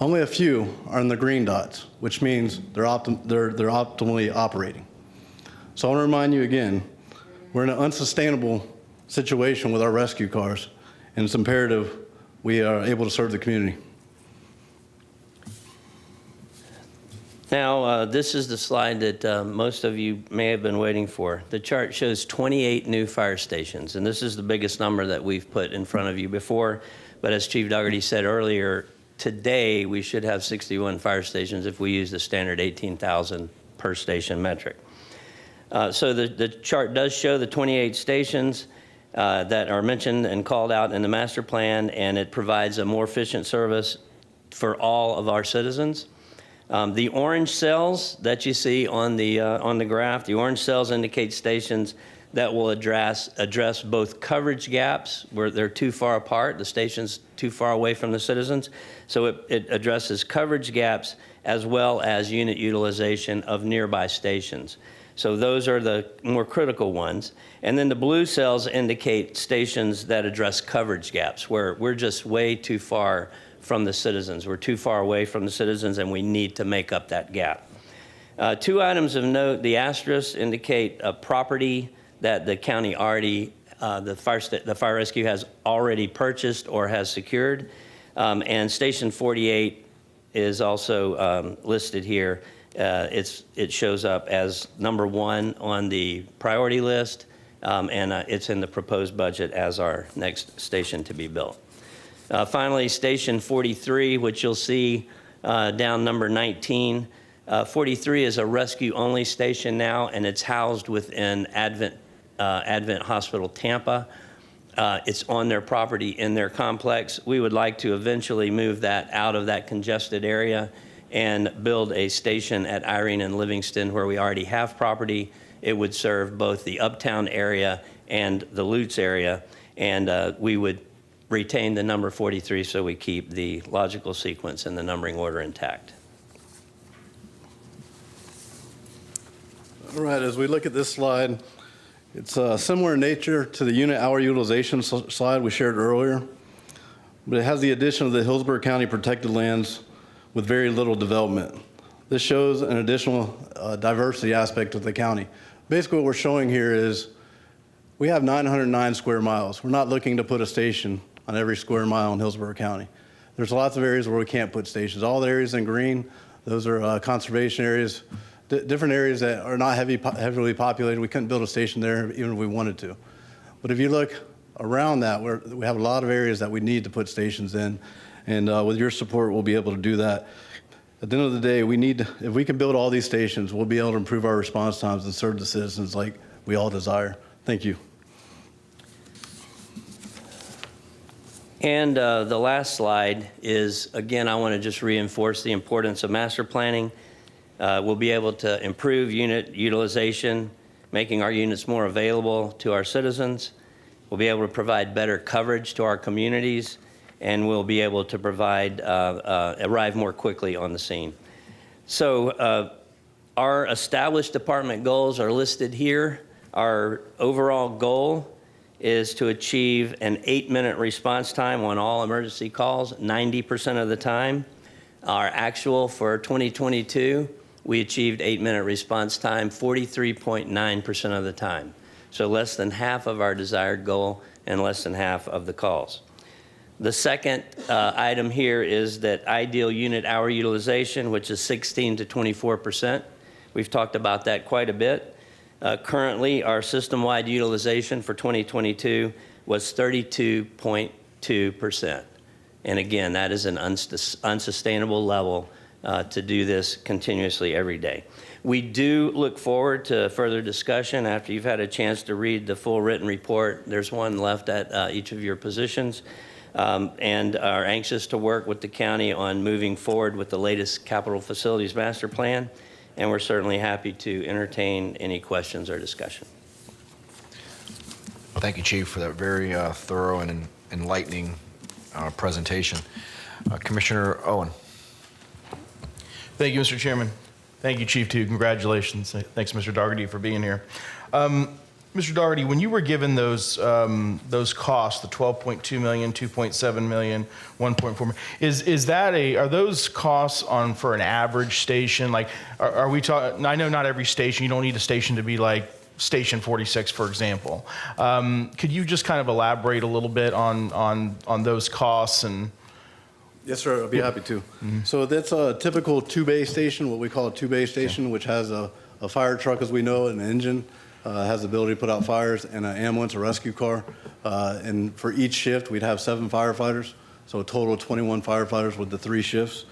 Only a few are in the green dots, which means they're optimally operating. So I want to remind you again, we're in an unsustainable situation with our rescue cars, and it's imperative we are able to serve the community. Now, this is the slide that most of you may have been waiting for. The chart shows 28 new fire stations, and this is the biggest number that we've put in front of you before. But as Chief Dougherty said earlier, today we should have 61 fire stations if we use the standard 18,000 per station metric. So the chart does show the 28 stations that are mentioned and called out in the master plan, and it provides a more efficient service for all of our citizens. The orange cells that you see on the graph, the orange cells indicate stations that will address both coverage gaps where they're too far apart, the station's too far away from the citizens. So it addresses coverage gaps as well as unit utilization of nearby stations. So those are the more critical ones. And then the blue cells indicate stations that address coverage gaps where we're just way too far from the citizens. We're too far away from the citizens and we need to make up that gap. Two items of note, the asterisks indicate a property that the county already, the fire rescue has already purchased or has secured. And Station 48 is also listed here. It shows up as number 1 on the priority list, and it's in the proposed budget as our next station to be built. Finally, Station 43, which you'll see down number 19. 43 is a rescue-only station now, and it's housed within Advent Hospital Tampa. It's on their property in their complex. We would like to eventually move that out of that congested area and build a station at Irene and Livingston where we already have property. It would serve both the uptown area and the Lutz area, and we would retain the number 43 so we keep the logical sequence and the numbering order intact. All right, as we look at this slide, it's similar in nature to the unit hour utilization slide we shared earlier, but it has the addition of the Hillsborough County protected lands with very little development. This shows an additional diversity aspect of the county. Basically what we're showing here is we have 909 square miles. We're not looking to put a station on every square mile in Hillsborough County. There's lots of areas where we can't put stations. All the areas in green, those are conservation areas, different areas that are not heavily populated. We couldn't build a station there even if we wanted to. But if you look around that, we have a lot of areas that we need to put stations in, and with your support, we'll be able to do that. At the end of the day, if we can build all these stations, we'll be able to improve our response times and serve the citizens like we all desire. Thank you. And the last slide is, again, I want to just reinforce the importance of master planning. We'll be able to improve unit utilization, making our units more available to our citizens. We'll be able to provide better coverage to our communities, and we'll be able to arrive more quickly on the scene. So our established department goals are listed here. Our overall goal is to achieve an 8-minute response time on all emergency calls, 90% of the time. Our actual for 2022, we achieved 8-minute response time 43.9% of the time. So less than half of our desired goal and less than half of the calls. The second item here is that ideal unit hour utilization, which is 16 to 24%. We've talked about that quite a bit. Currently, our system-wide utilization for 2022 was 32.2%. And again, that is an unsustainable level to do this continuously every day. We do look forward to further discussion after you've had a chance to read the full written report. There's one left at each of your positions, and are anxious to work with the county on moving forward with the latest capital facilities master plan. And we're certainly happy to entertain any questions or discussion. Well, thank you, Chief, for that very thorough and enlightening presentation. Commissioner Owen. Thank you, Mr. Chairman. Thank you, Chief, too. Congratulations. Thanks, Mr. Dougherty, for being here. Mr. Dougherty, when you were given those costs, the 12.2 million, 2.7 million, 1.4 million, is that are those costs on for an average station? Like, are we talking? I know not every station. You don't need a station to be like Station 46, for example. Could you just kind of elaborate a little bit on those costs and? Yes, sir. I'd be happy to. Mm-hmm. So that's a typical two-bay station, what we call a two-bay station, which has a fire truck, as we know, an engine. Has the ability to put out fires, and an ambulance, a rescue car. And for each shift, we'd have 7 firefighters, so a total of 21 firefighters with the 3 shifts.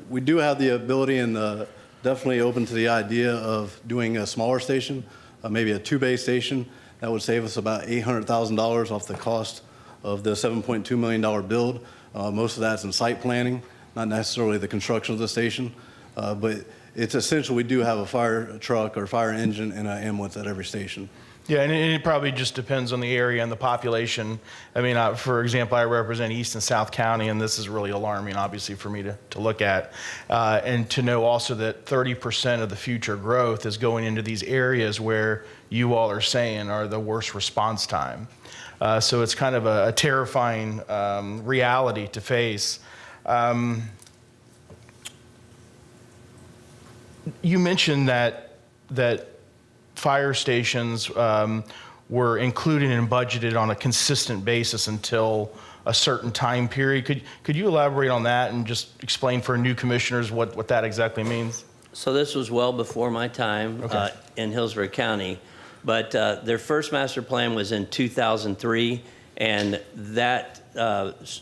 We do have the ability and the definitely open to the idea of doing a smaller station, maybe a 2-bay station. That would save us about $800,000 off the cost of the $7.2 million build. Most of that's in site planning, not necessarily the construction of the station, but it's essential we do have a fire truck or fire engine and an ambulance at every station. Yeah, and it probably just depends on the area and the population. I mean, for example, I represent East and South County, and this is really alarming, obviously, for me to look at. And to know also that 30% of the future growth is going into these areas where you all are saying are the worst response time. So it's kind of a terrifying reality to face. You mentioned that fire stations were included and budgeted on a consistent basis until a certain time period. Could you elaborate on that and just explain for new commissioners what that exactly means? So this was well before my time in Hillsborough County, but their first master plan was in 2003, and that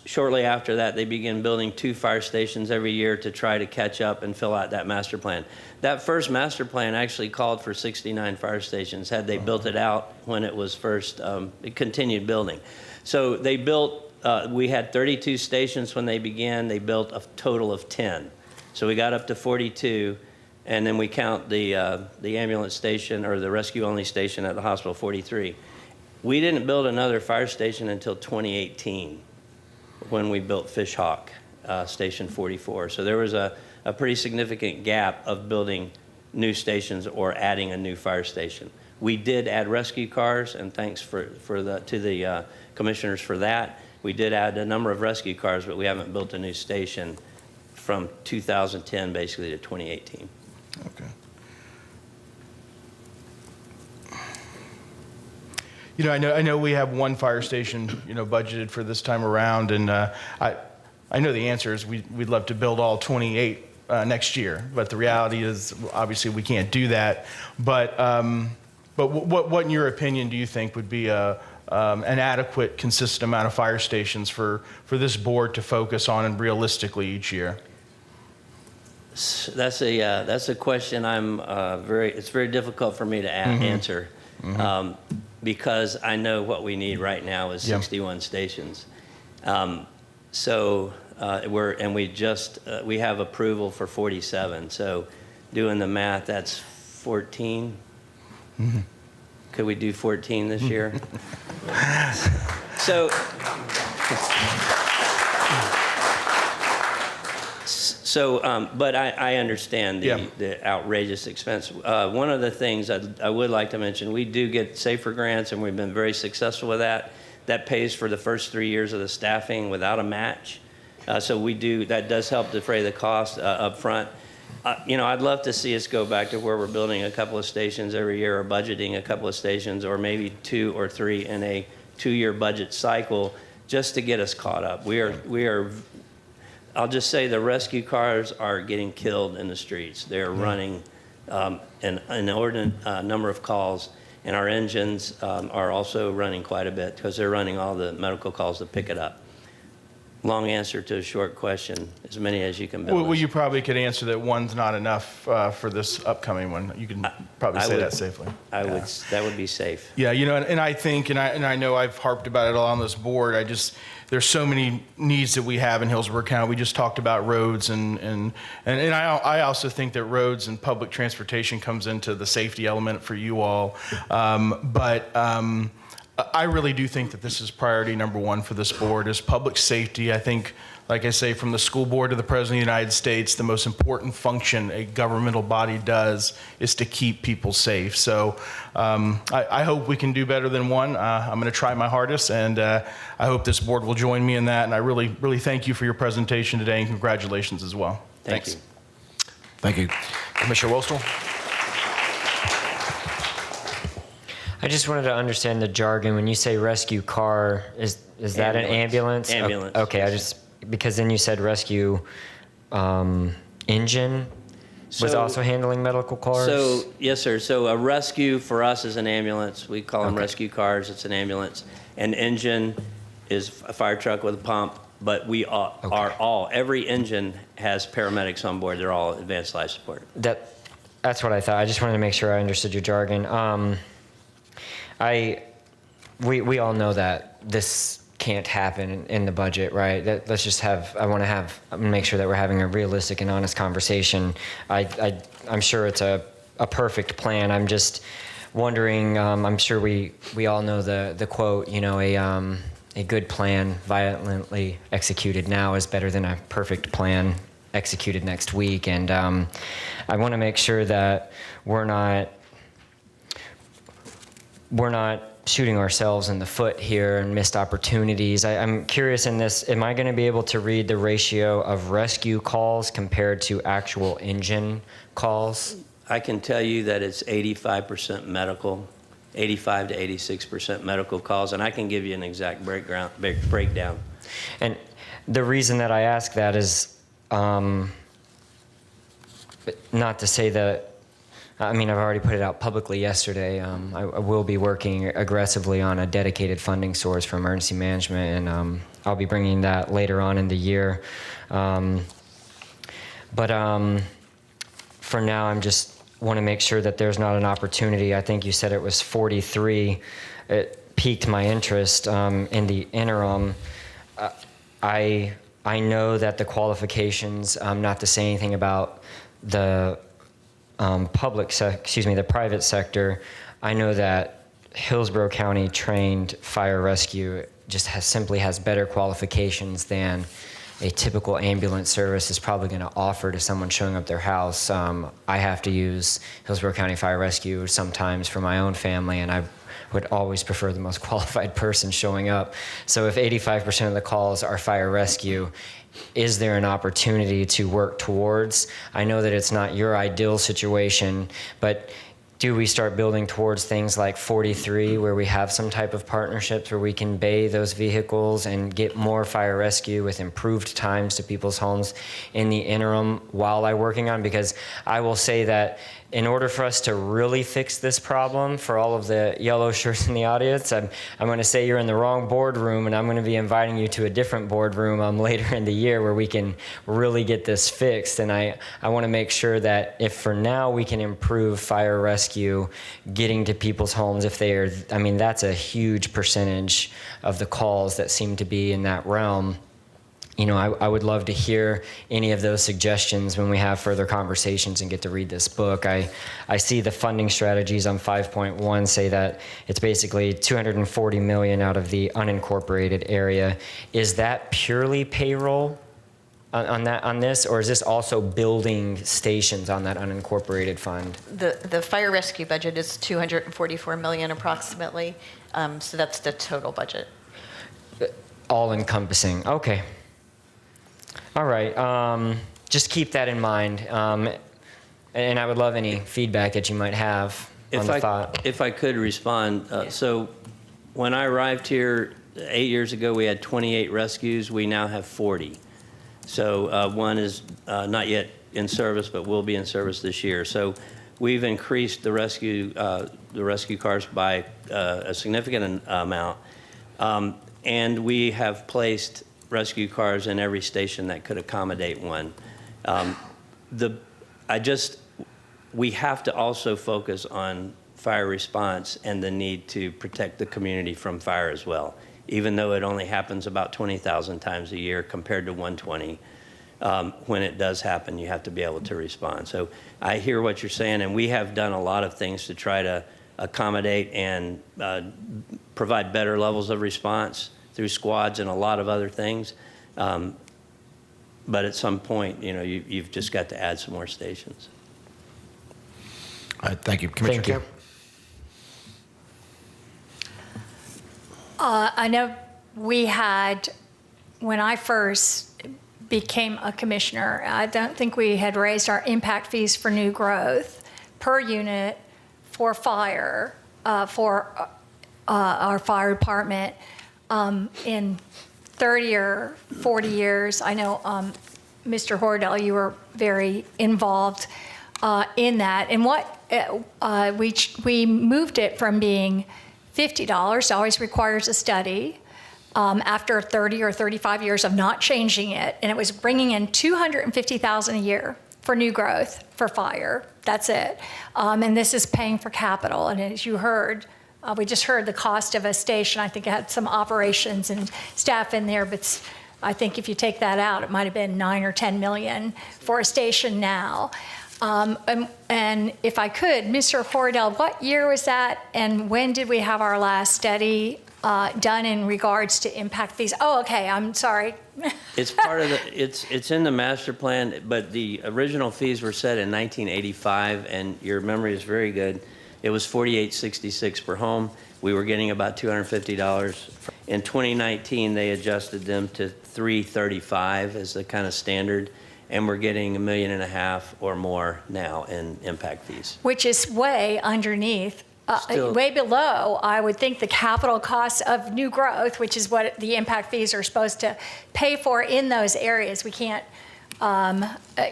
shortly after that, they began building 2 fire stations every year to try to catch up and fill out that master plan. That first master plan actually called for 69 fire stations had they built it out when it was first, it continued building. So they built, we had 32 stations when they began. They built a total of 10. So we got up to 42, and then we count the ambulance station or the rescue-only station at the hospital, 43. We didn't build another fire station until 2018 when we built Fish Hawk, Station 44. So there was a pretty significant gap of building new stations or adding a new fire station. We did add rescue cars, and thanks to the commissioners for that. We did add a number of rescue cars, but we haven't built a new station from 2010 basically to 2018. Okay. You know, I know we have 1 fire station, budgeted for this time around, and I know the answer is we'd love to build all 28 next year, but the reality is obviously we can't do that. But what in your opinion do you think would be an adequate, consistent amount of fire stations for this board to focus on and realistically each year? That's a question it's very difficult for me to answer. Because I know what we need right now is 61 stations. We have approval for 47. So doing the math, that's 14. Could we do 14 this year? But I understand the outrageous expense. One of the things I would like to mention, we do get SAFER grants, and we've been very successful with that. That pays for the first 3 years of the staffing without a match. That does help defray the cost up front. I'd love to see us go back to where we're building a couple of stations every year, or budgeting a couple of stations, or maybe 2 or 3 in a 2-year budget cycle, just to get us caught up. We are. I'll just say the rescue cars are getting killed in the streets. They're running an inordinate number of calls, and our engines are also running quite a bit because they're running all the medical calls to pick it up. Long answer to a short question, as many as you can build. Well, you probably could answer that 1's not enough for this upcoming one. You can probably say that safely. That would be safe. Yeah, and I think, and I know I've harped about it all on this board. There's so many needs that we have in Hillsborough County. We just talked about roads, and I also think that roads and public transportation comes into the safety element for you all. I really do think that this is priority number 1 for this board is public safety. I think, like I say, from the school board to the President of the United States, the most important function a governmental body does is to keep people safe. So I hope we can do better than 1. I'm going to try my hardest, and I hope this board will join me in that. And I really, really thank you for your presentation today, and congratulations as well. Thank you. Thank you. Commissioner Wostel? I just wanted to understand the jargon. When you say rescue car, is that an ambulance? Ambulance. Okay, because then you said rescue engine was also handling medical cars? So, yes, sir. So a rescue for us is an ambulance. We call them rescue cars. It's an ambulance. An engine is a fire truck with a pump, but every engine has paramedics on board. They're all advanced life support. That's what I thought. I just wanted to make sure I understood your jargon. We all know that this can't happen in the budget, right? Let's just have, I want to make sure that we're having a realistic and honest conversation. I'm sure it's a perfect plan. I'm just wondering, I'm sure we all know the quote, you know, a good plan violently executed now is better than a perfect plan executed next week. And I want to make sure that we're not shooting ourselves in the foot here and missed opportunities. I'm curious in this, am I going to be able to read the ratio of rescue calls compared to actual engine calls? I can tell you that it's 85% medical, 85 to 86% medical calls, and I can give you an exact breakdown. And the reason that I ask that is not to say that, I mean, I've already put it out publicly yesterday. I will be working aggressively on a dedicated funding source for emergency management, and I'll be bringing that later on in the year. But for now, I'm just want to make sure that there's not an opportunity. I think you said it was 43. It piqued my interest in the interim. I know that the qualifications, not to say anything about the the private sector, I know that Hillsborough County trained fire rescue just simply has better qualifications than a typical ambulance service is probably going to offer to someone showing up their house. I have to use Hillsborough County Fire Rescue sometimes for my own family, and I would always prefer the most qualified person showing up. So if 85% of the calls are fire rescue, is there an opportunity to work towards? I know that it's not your ideal situation, but do we start building towards things like 43 where we have some type of partnerships where we can bay those vehicles and get more fire rescue with improved times to people's homes in the interim while I'm working on? Because I will say that in order for us to really fix this problem, for all of the yellow shirts in the audience, I'm going to say you're in the wrong boardroom, and I'm going to be inviting you to a different boardroom later in the year where we can really get this fixed. And I want to make sure that if for now we can improve fire rescue, getting to people's homes, if they are, I mean, that's a huge percentage of the calls that seem to be in that realm. You know, I would love to hear any of those suggestions when we have further conversations and get to read this book. I see the funding strategies on 5.1 say that it's basically $240 million out of the unincorporated area. Is that purely payroll on this, or is this also building stations on that unincorporated fund? The fire rescue budget is $244 million approximately, so that's the total budget. All encompassing, okay. All right, just keep that in mind. And I would love any feedback that you might have on the thought. If I could respond. So when I arrived here 8 years ago, we had 28 rescues. We now have 40. So one is not yet in service, but will be in service this year. So we've increased the rescue cars by a significant amount. And we have placed rescue cars in every station that could accommodate one. We have to also focus on fire response and the need to protect the community from fire as well, even though it only happens about 20,000 times a year compared to 120. When it does happen, you have to be able to respond. So I hear what you're saying, and we have done a lot of things to try to accommodate and provide better levels of response through squads and a lot of other things. But at some point, you know, you've just got to add some more stations. All right, thank you. Commissioner Thank you. Kemp? I know we had, when I first became a commissioner, I don't think we had raised our impact fees for new growth per unit for fire, for our fire department. In 30 or 40 years, I know, Mr. Hordell, you were very involved in that. And we moved it from being $50, always requires a study, after 30 or 35 years of not changing it, and it was bringing in $250,000 a year for new growth, for fire. That's it. And this is paying for capital. And as you heard, we just heard the cost of a station. I think it had some operations and staff in there, but I think if you take that out, it might have been 9 or 10 million for a station now. And if I could, Mr. Hordell, what year was that? And when did we have our last study done in regards to impact fees? Oh, okay, I'm sorry. It's part of the, it's in the master plan, but the original fees were set in 1985, and your memory is very good. It was $48.66 per home. We were getting about $250. In 2019, they adjusted them to $335 as the kind of standard, and we're getting $1.5 million or more now in impact fees. Which is way underneath. Way below, I would think, the capital costs of new growth, which is what the impact fees are supposed to pay for in those areas. We can't,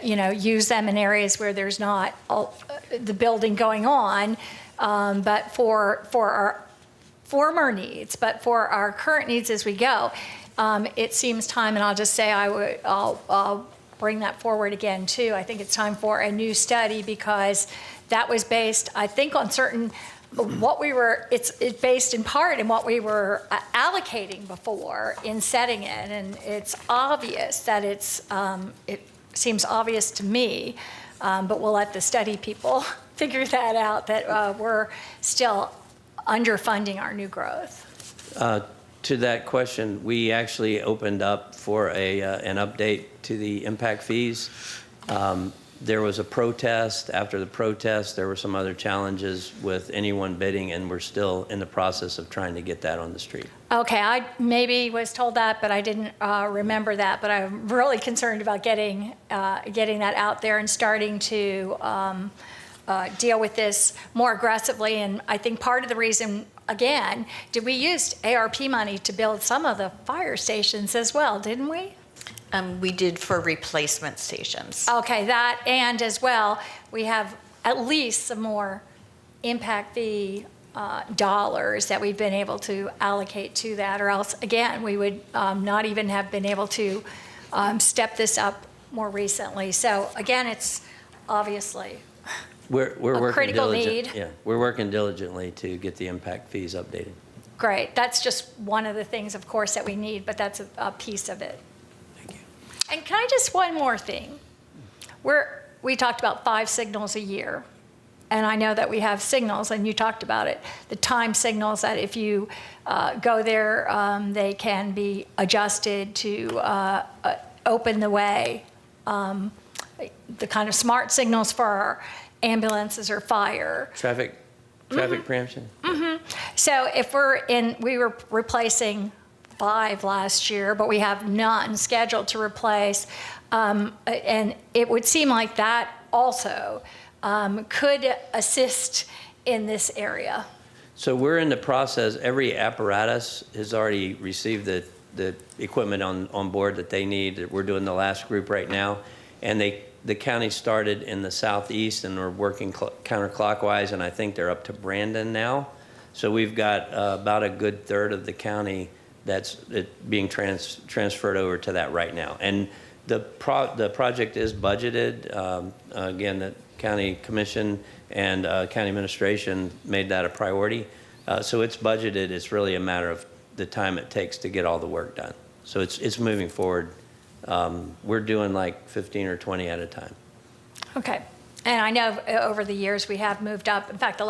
use them in areas where there's not the building going on, but for our former needs, but for our current needs as we go, it seems time, and I'll just say I'll bring that forward again too. I think it's time for a new study, because that was based, I think, on certain it's based in part in what we were allocating before in setting it, and it's obvious that it seems obvious to me, but we'll let the study people figure that out, that we're still underfunding our new growth. To that question, we actually opened up for an update to the impact fees. There was a protest. After the protest, there were some other challenges with anyone bidding, and we're still in the process of trying to get that on the street. Okay, I maybe was told that, but I didn't remember that. But I'm really concerned about getting that out there and starting to deal with this more aggressively. And I think part of the reason, again, we used ARP money to build some of the fire stations as well, didn't we? We did for replacement stations. Okay, that, and as well, we have at least some more impact fee dollars that we've been able to allocate to that, or else, again, we would not even have been able to step this up more recently. So again, it's obviously we're working critical need. Yeah, we're working diligently to get the impact fees updated. Great. That's just one of the things, of course, that we need, but that's a piece of it. And can I just, one more thing? We talked about 5 signals a year. And I know that we have signals, and you talked about it, the time signals that if you go there, they can be adjusted to open the way. The kind of smart signals for our ambulances or fire. Traffic preemption. Mm-hmm. So if we were replacing 5 last year, but we have none scheduled to replace. And it would seem like that also could assist in this area. So we're in the process. Every apparatus has already received the equipment on board that they need. We're doing the last group right now. And the county started in the southeast, and we're working counterclockwise, and I think they're up to Brandon now. So we've got about a good third of the county that's being transferred over to that right now. And the project is budgeted. Again, the county commission and county administration made that a priority. So it's budgeted. It's really a matter of the time it takes to get all the work done. So it's moving forward. We're doing like 15 or 20 at a time. Okay. And I know over the years we have moved up. In fact, the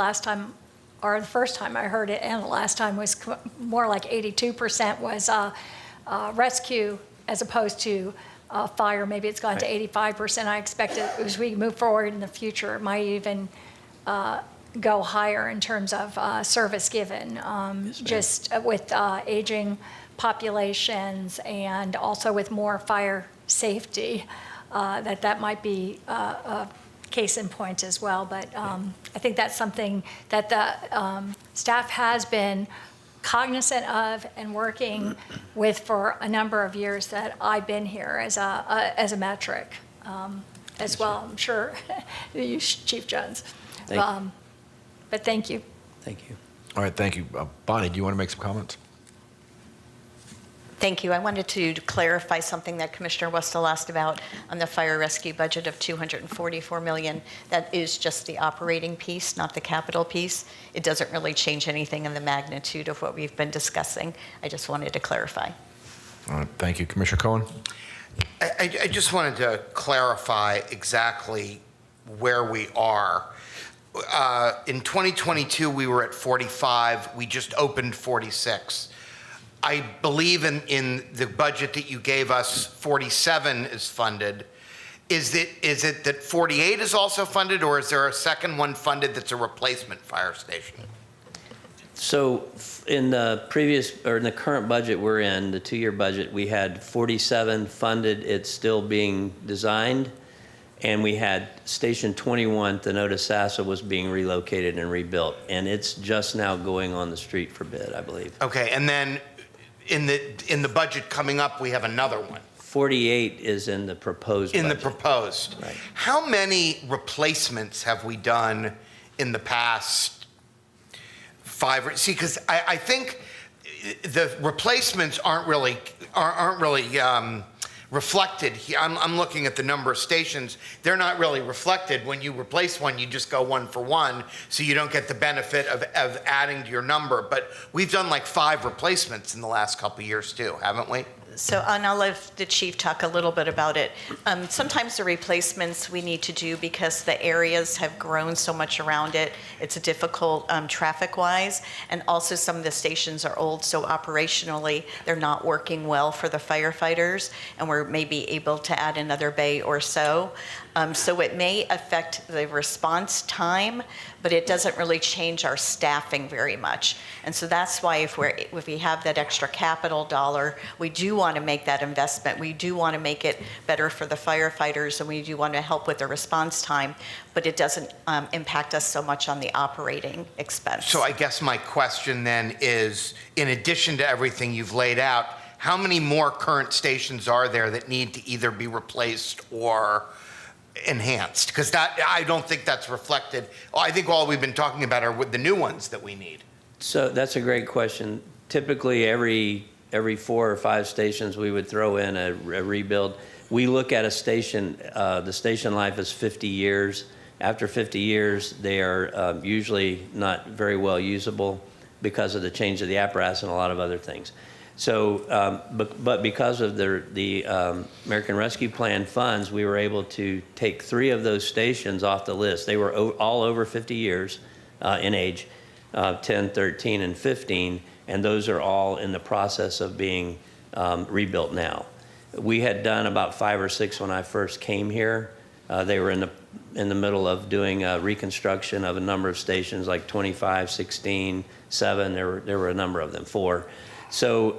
first time I heard it, and the last time was more like 82% was rescue as opposed to fire. Maybe it's gone to 85%. I expect it, as we move forward in the future, it might even go higher in terms of service given, just with aging populations and also with more fire safety, that might be a case in point as well. But I think that's something that the staff has been cognizant of and working with for a number of years that I've been here as a metric as well. I'm sure you, Chief Jones. But thank you. Thank you. All right, thank you. Bonnie, do you want to make some comments? Thank you. I wanted to clarify something that Commissioner Westall asked about on the fire rescue budget of $244 million. That is just the operating piece, not the capital piece. It doesn't really change anything in the magnitude of what we've been discussing. I just wanted to clarify. All right, thank you. Commissioner Cohen? I just wanted to clarify exactly where we are. In 2022, we were at 45. We just opened 46. I believe in the budget that you gave us, 47 is funded. Is it that 48 is also funded, or is there a second one funded that's a replacement fire station? So in the previous, or in the current budget we're in, the 2-year budget, we had 47 funded. It's still being designed. And we had Station 21, Thenota Sassa, was being relocated and rebuilt. And it's just now going on the street for bid, I believe. Okay, and then in the budget coming up, we have another one. 48 is in the proposed budget. In the proposed. Right. How many replacements have we done in the past 5? See, because I think the replacements aren't really reflected here. I'm looking at the number of stations. They're not really reflected. When you replace one, you just go 1 for 1, so you don't get the benefit of adding to your number. But we've done like 5 replacements in the last couple of years too, haven't we? So, and I'll let the chief talk a little bit about it. Sometimes the replacements we need to do because the areas have grown so much around it. It's difficult traffic-wise, and also some of the stations are old, so operationally they're not working well for the firefighters, and we're maybe able to add another bay or so. So it may affect the response time, but it doesn't really change our staffing very much. And so that's why if we have that extra capital dollar, we do want to make that investment. We do want to make it better for the firefighters, and we do want to help with the response time, but it doesn't impact us so much on the operating expense. So I guess my question then is, in addition to everything you've laid out, how many more current stations are there that need to either be replaced or enhanced? Because that, I don't think that's reflected. I think all we've been talking about are with the new ones that we need. So that's a great question. Typically every 4 or 5 stations we would throw in a rebuild. We look at a station, the station life is 50 years. After 50 years, they are usually not very well usable because of the change of the apparatus and a lot of other things. So, but because of the American Rescue Plan funds, we were able to take 3 of those stations off the list. They were all over 50 years in age, 10, 13, and 15, and those are all in the process of being rebuilt now. We had done about 5 or 6 when I first came here. They were in the middle of doing reconstruction of a number of stations, like 25, 16, 7. There were a number of them, 4. So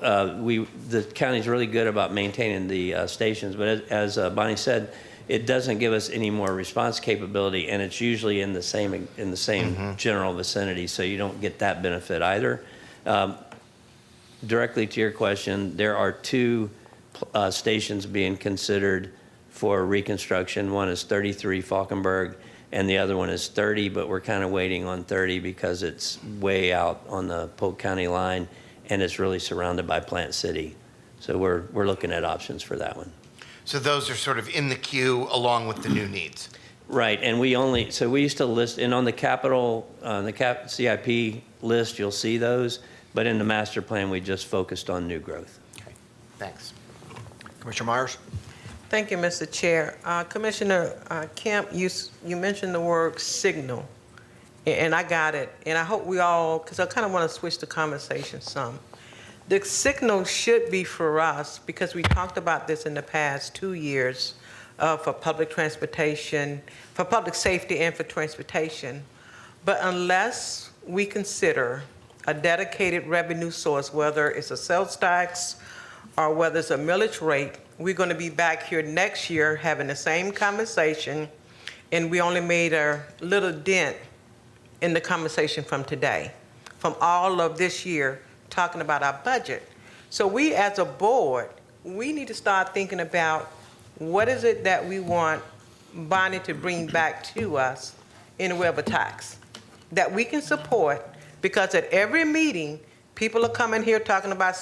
the county's really good about maintaining the stations, but as Bonnie said, it doesn't give us any more response capability, and it's usually in the same general vicinity, so you don't get that benefit either. Directly to your question, there are 2 stations being considered for reconstruction. One is 33 Falkenberg, and the other one is 30, but we're kind of waiting on 30 because it's way out on the Polk County line, and it's really surrounded by Plant City. So we're looking at options for that one. So those are sort of in the queue along with the new needs. Right, and we used to list, and on the capital, CIP list, you'll see those, but in the master plan, we just focused on new growth. Okay, thanks. Commissioner Myers? Thank you, Mr. Chair. Commissioner Kemp, you mentioned the word signal. And I got it, and I hope we all, because I kind of want to switch the conversation some. The signal should be for us, because we talked about this in the past 2 years for public transportation, for public safety and for transportation. But unless we consider a dedicated revenue source, whether it's a sales tax or whether it's a millage rate, we're going to be back here next year having the same conversation, and we only made a little dent in the conversation from today, from all of this year, talking about our budget. So we as a board, we need to start thinking about what is it that we want Bonnie to bring back to us in the way of a tax that we can support, because at every meeting, People are coming here talking about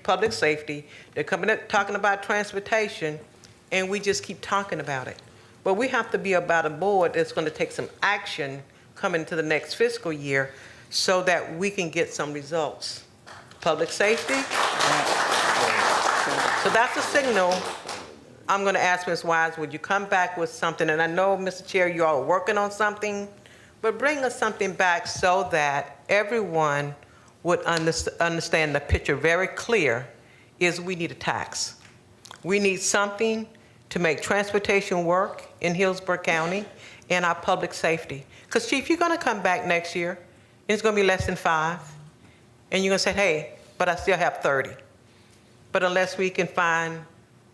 public safety. They're coming up talking about transportation, and we just keep talking about it. But we have to be about a board that's going to take some action coming into the next fiscal year so that we can get some results. Public safety. So that's a signal. I'm going to ask Ms. Wise, would you come back with something? And I know, Mr. Chair, you all are working on something, but bring us something back so that everyone would understand the picture very clear is we need a tax. We need something to make transportation work in Hillsborough County and our public safety. Because, Chief, you're going to come back next year, and it's going to be less than 5, and you're going to say, hey, but I still have 30. But unless we can find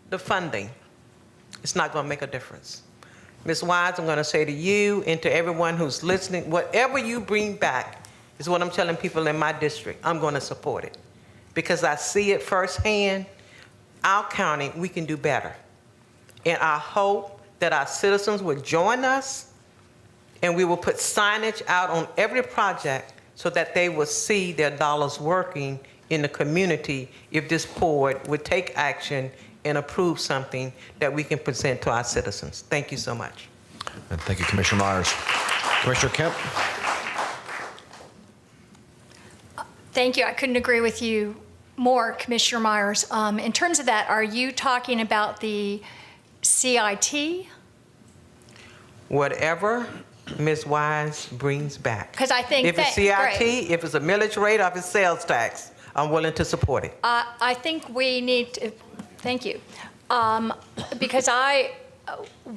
the funding, it's not going to make a difference. Ms. Wise, I'm going to say to you and to everyone who's listening, whatever you bring back is what I'm telling people in my district. I'm going to support it because I see it firsthand. Our county, we can do better. And I hope that our citizens will join us and we will put signage out on every project so that they will see their dollars working in the community if this board would take action and approve something that we can present to our citizens. Thank you so much. And thank you, Commissioner Myers. Commissioner Kemp? Thank you. I couldn't agree with you more, Commissioner Myers. In terms of that, are you talking about the CIT? Whatever Ms. Wise brings back. Because I think if it's CIT, great. if it's a millage rate, or if it's sales tax, I'm willing to support it. I think we need to, thank you. Because I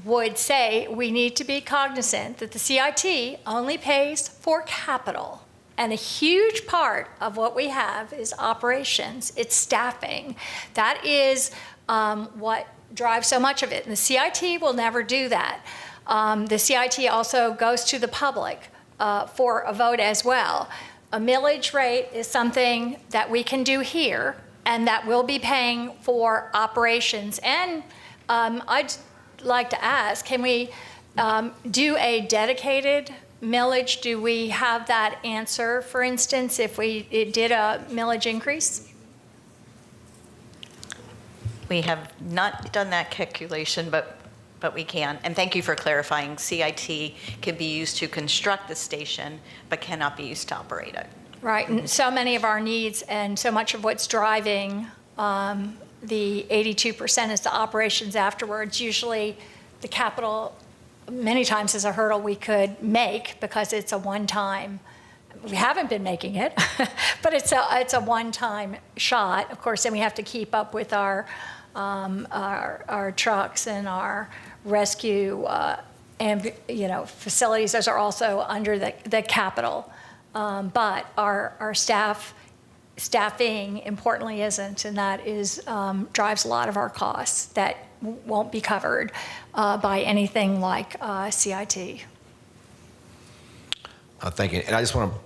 would say we need to be cognizant that the CIT only pays for capital. And a huge part of what we have is operations, it's staffing. That is what drives so much of it. And the CIT will never do that. The CIT also goes to the public for a vote as well. A millage rate is something that we can do here and that will be paying for operations. And I'd like to ask, can we do a dedicated millage? Do we have that answer, for instance, if it did a millage increase? We have not done that calculation, but we can. And thank you for clarifying. CIT can be used to construct the station, but cannot be used to operate it. Right, and so many of our needs and so much of what's driving the 82% is the operations afterwards. Usually the capital many times is a hurdle we could make because it's a one-time. We haven't been making it, but it's a one-time shot. Of course, then we have to keep up with our trucks and our rescue facilities. Those are also under the capital, but our staffing importantly isn't, and that is drives a lot of our costs that won't be covered by anything like CIT. Thank you. And I just want to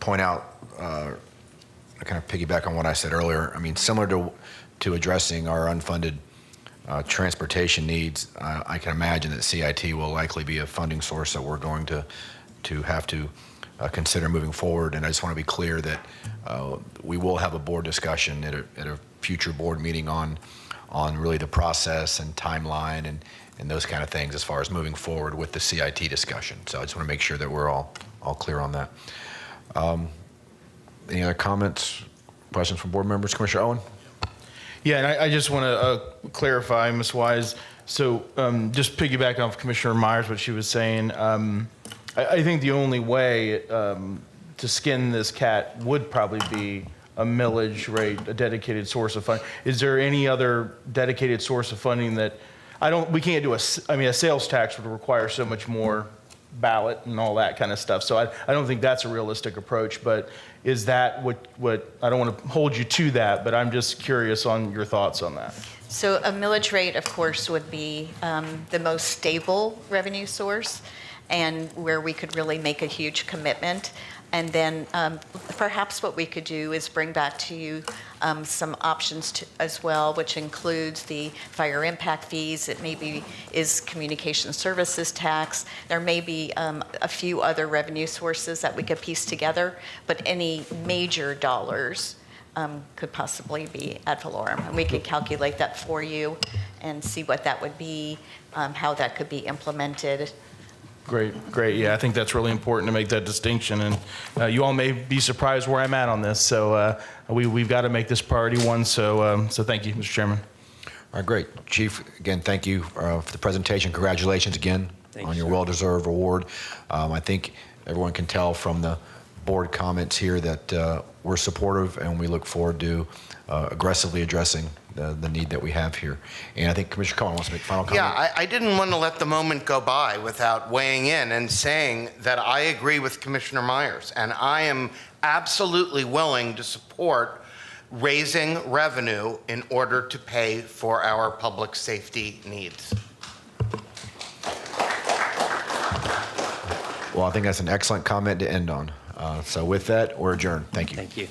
point out, kind of piggyback on what I said earlier. I mean, similar to addressing our unfunded transportation needs, I can imagine that CIT will likely be a funding source that we're going to have to consider moving forward. And I just want to be clear that we will have a board discussion at a future board meeting on really the process and timeline and those kind of things as far as moving forward with the CIT discussion. So I just want to make sure that we're all clear on that. Any other comments, questions from board members? Commissioner Owen? Yeah, and I just want to clarify, Ms. Wise. So just piggyback off Commissioner Myers, what she was saying. I think the only way to skin this cat would probably be a millage rate, a dedicated source of funding. Is there any other dedicated source of funding that we can't do a sales tax would require so much more ballot and all that kind of stuff. So I don't think that's a realistic approach, but is that what I don't want to hold you to that, but I'm just curious on your thoughts on that. So a millage rate, of course, would be the most stable revenue source and where we could really make a huge commitment. And then perhaps what we could do is bring back to you some options as well, which includes the fire impact fees. It maybe is communication services tax. There may be a few other revenue sources that we could piece together, but any major dollars could possibly be ad valorem. And we could calculate that for you and see what that would be, how that could be implemented. Great. Yeah, I think that's really important to make that distinction. And you all may be surprised where I'm at on this. So we've got to make this priority one. So thank you, Mr. Chairman. All right, great. Chief, again, thank you for the presentation. Congratulations again on your well-deserved award. I think everyone can tell from the board comments here that we're supportive, and we look forward to aggressively addressing the need that we have here. And I think Commissioner Cohen wants to make a final comment. Yeah, I didn't want to let the moment go by without weighing in and saying that I agree with Commissioner Myers, and I am absolutely willing to support raising revenue in order to pay for our public safety needs. Well, I think that's an excellent comment to end on. So with that, we're adjourned. Thank you. Thank you.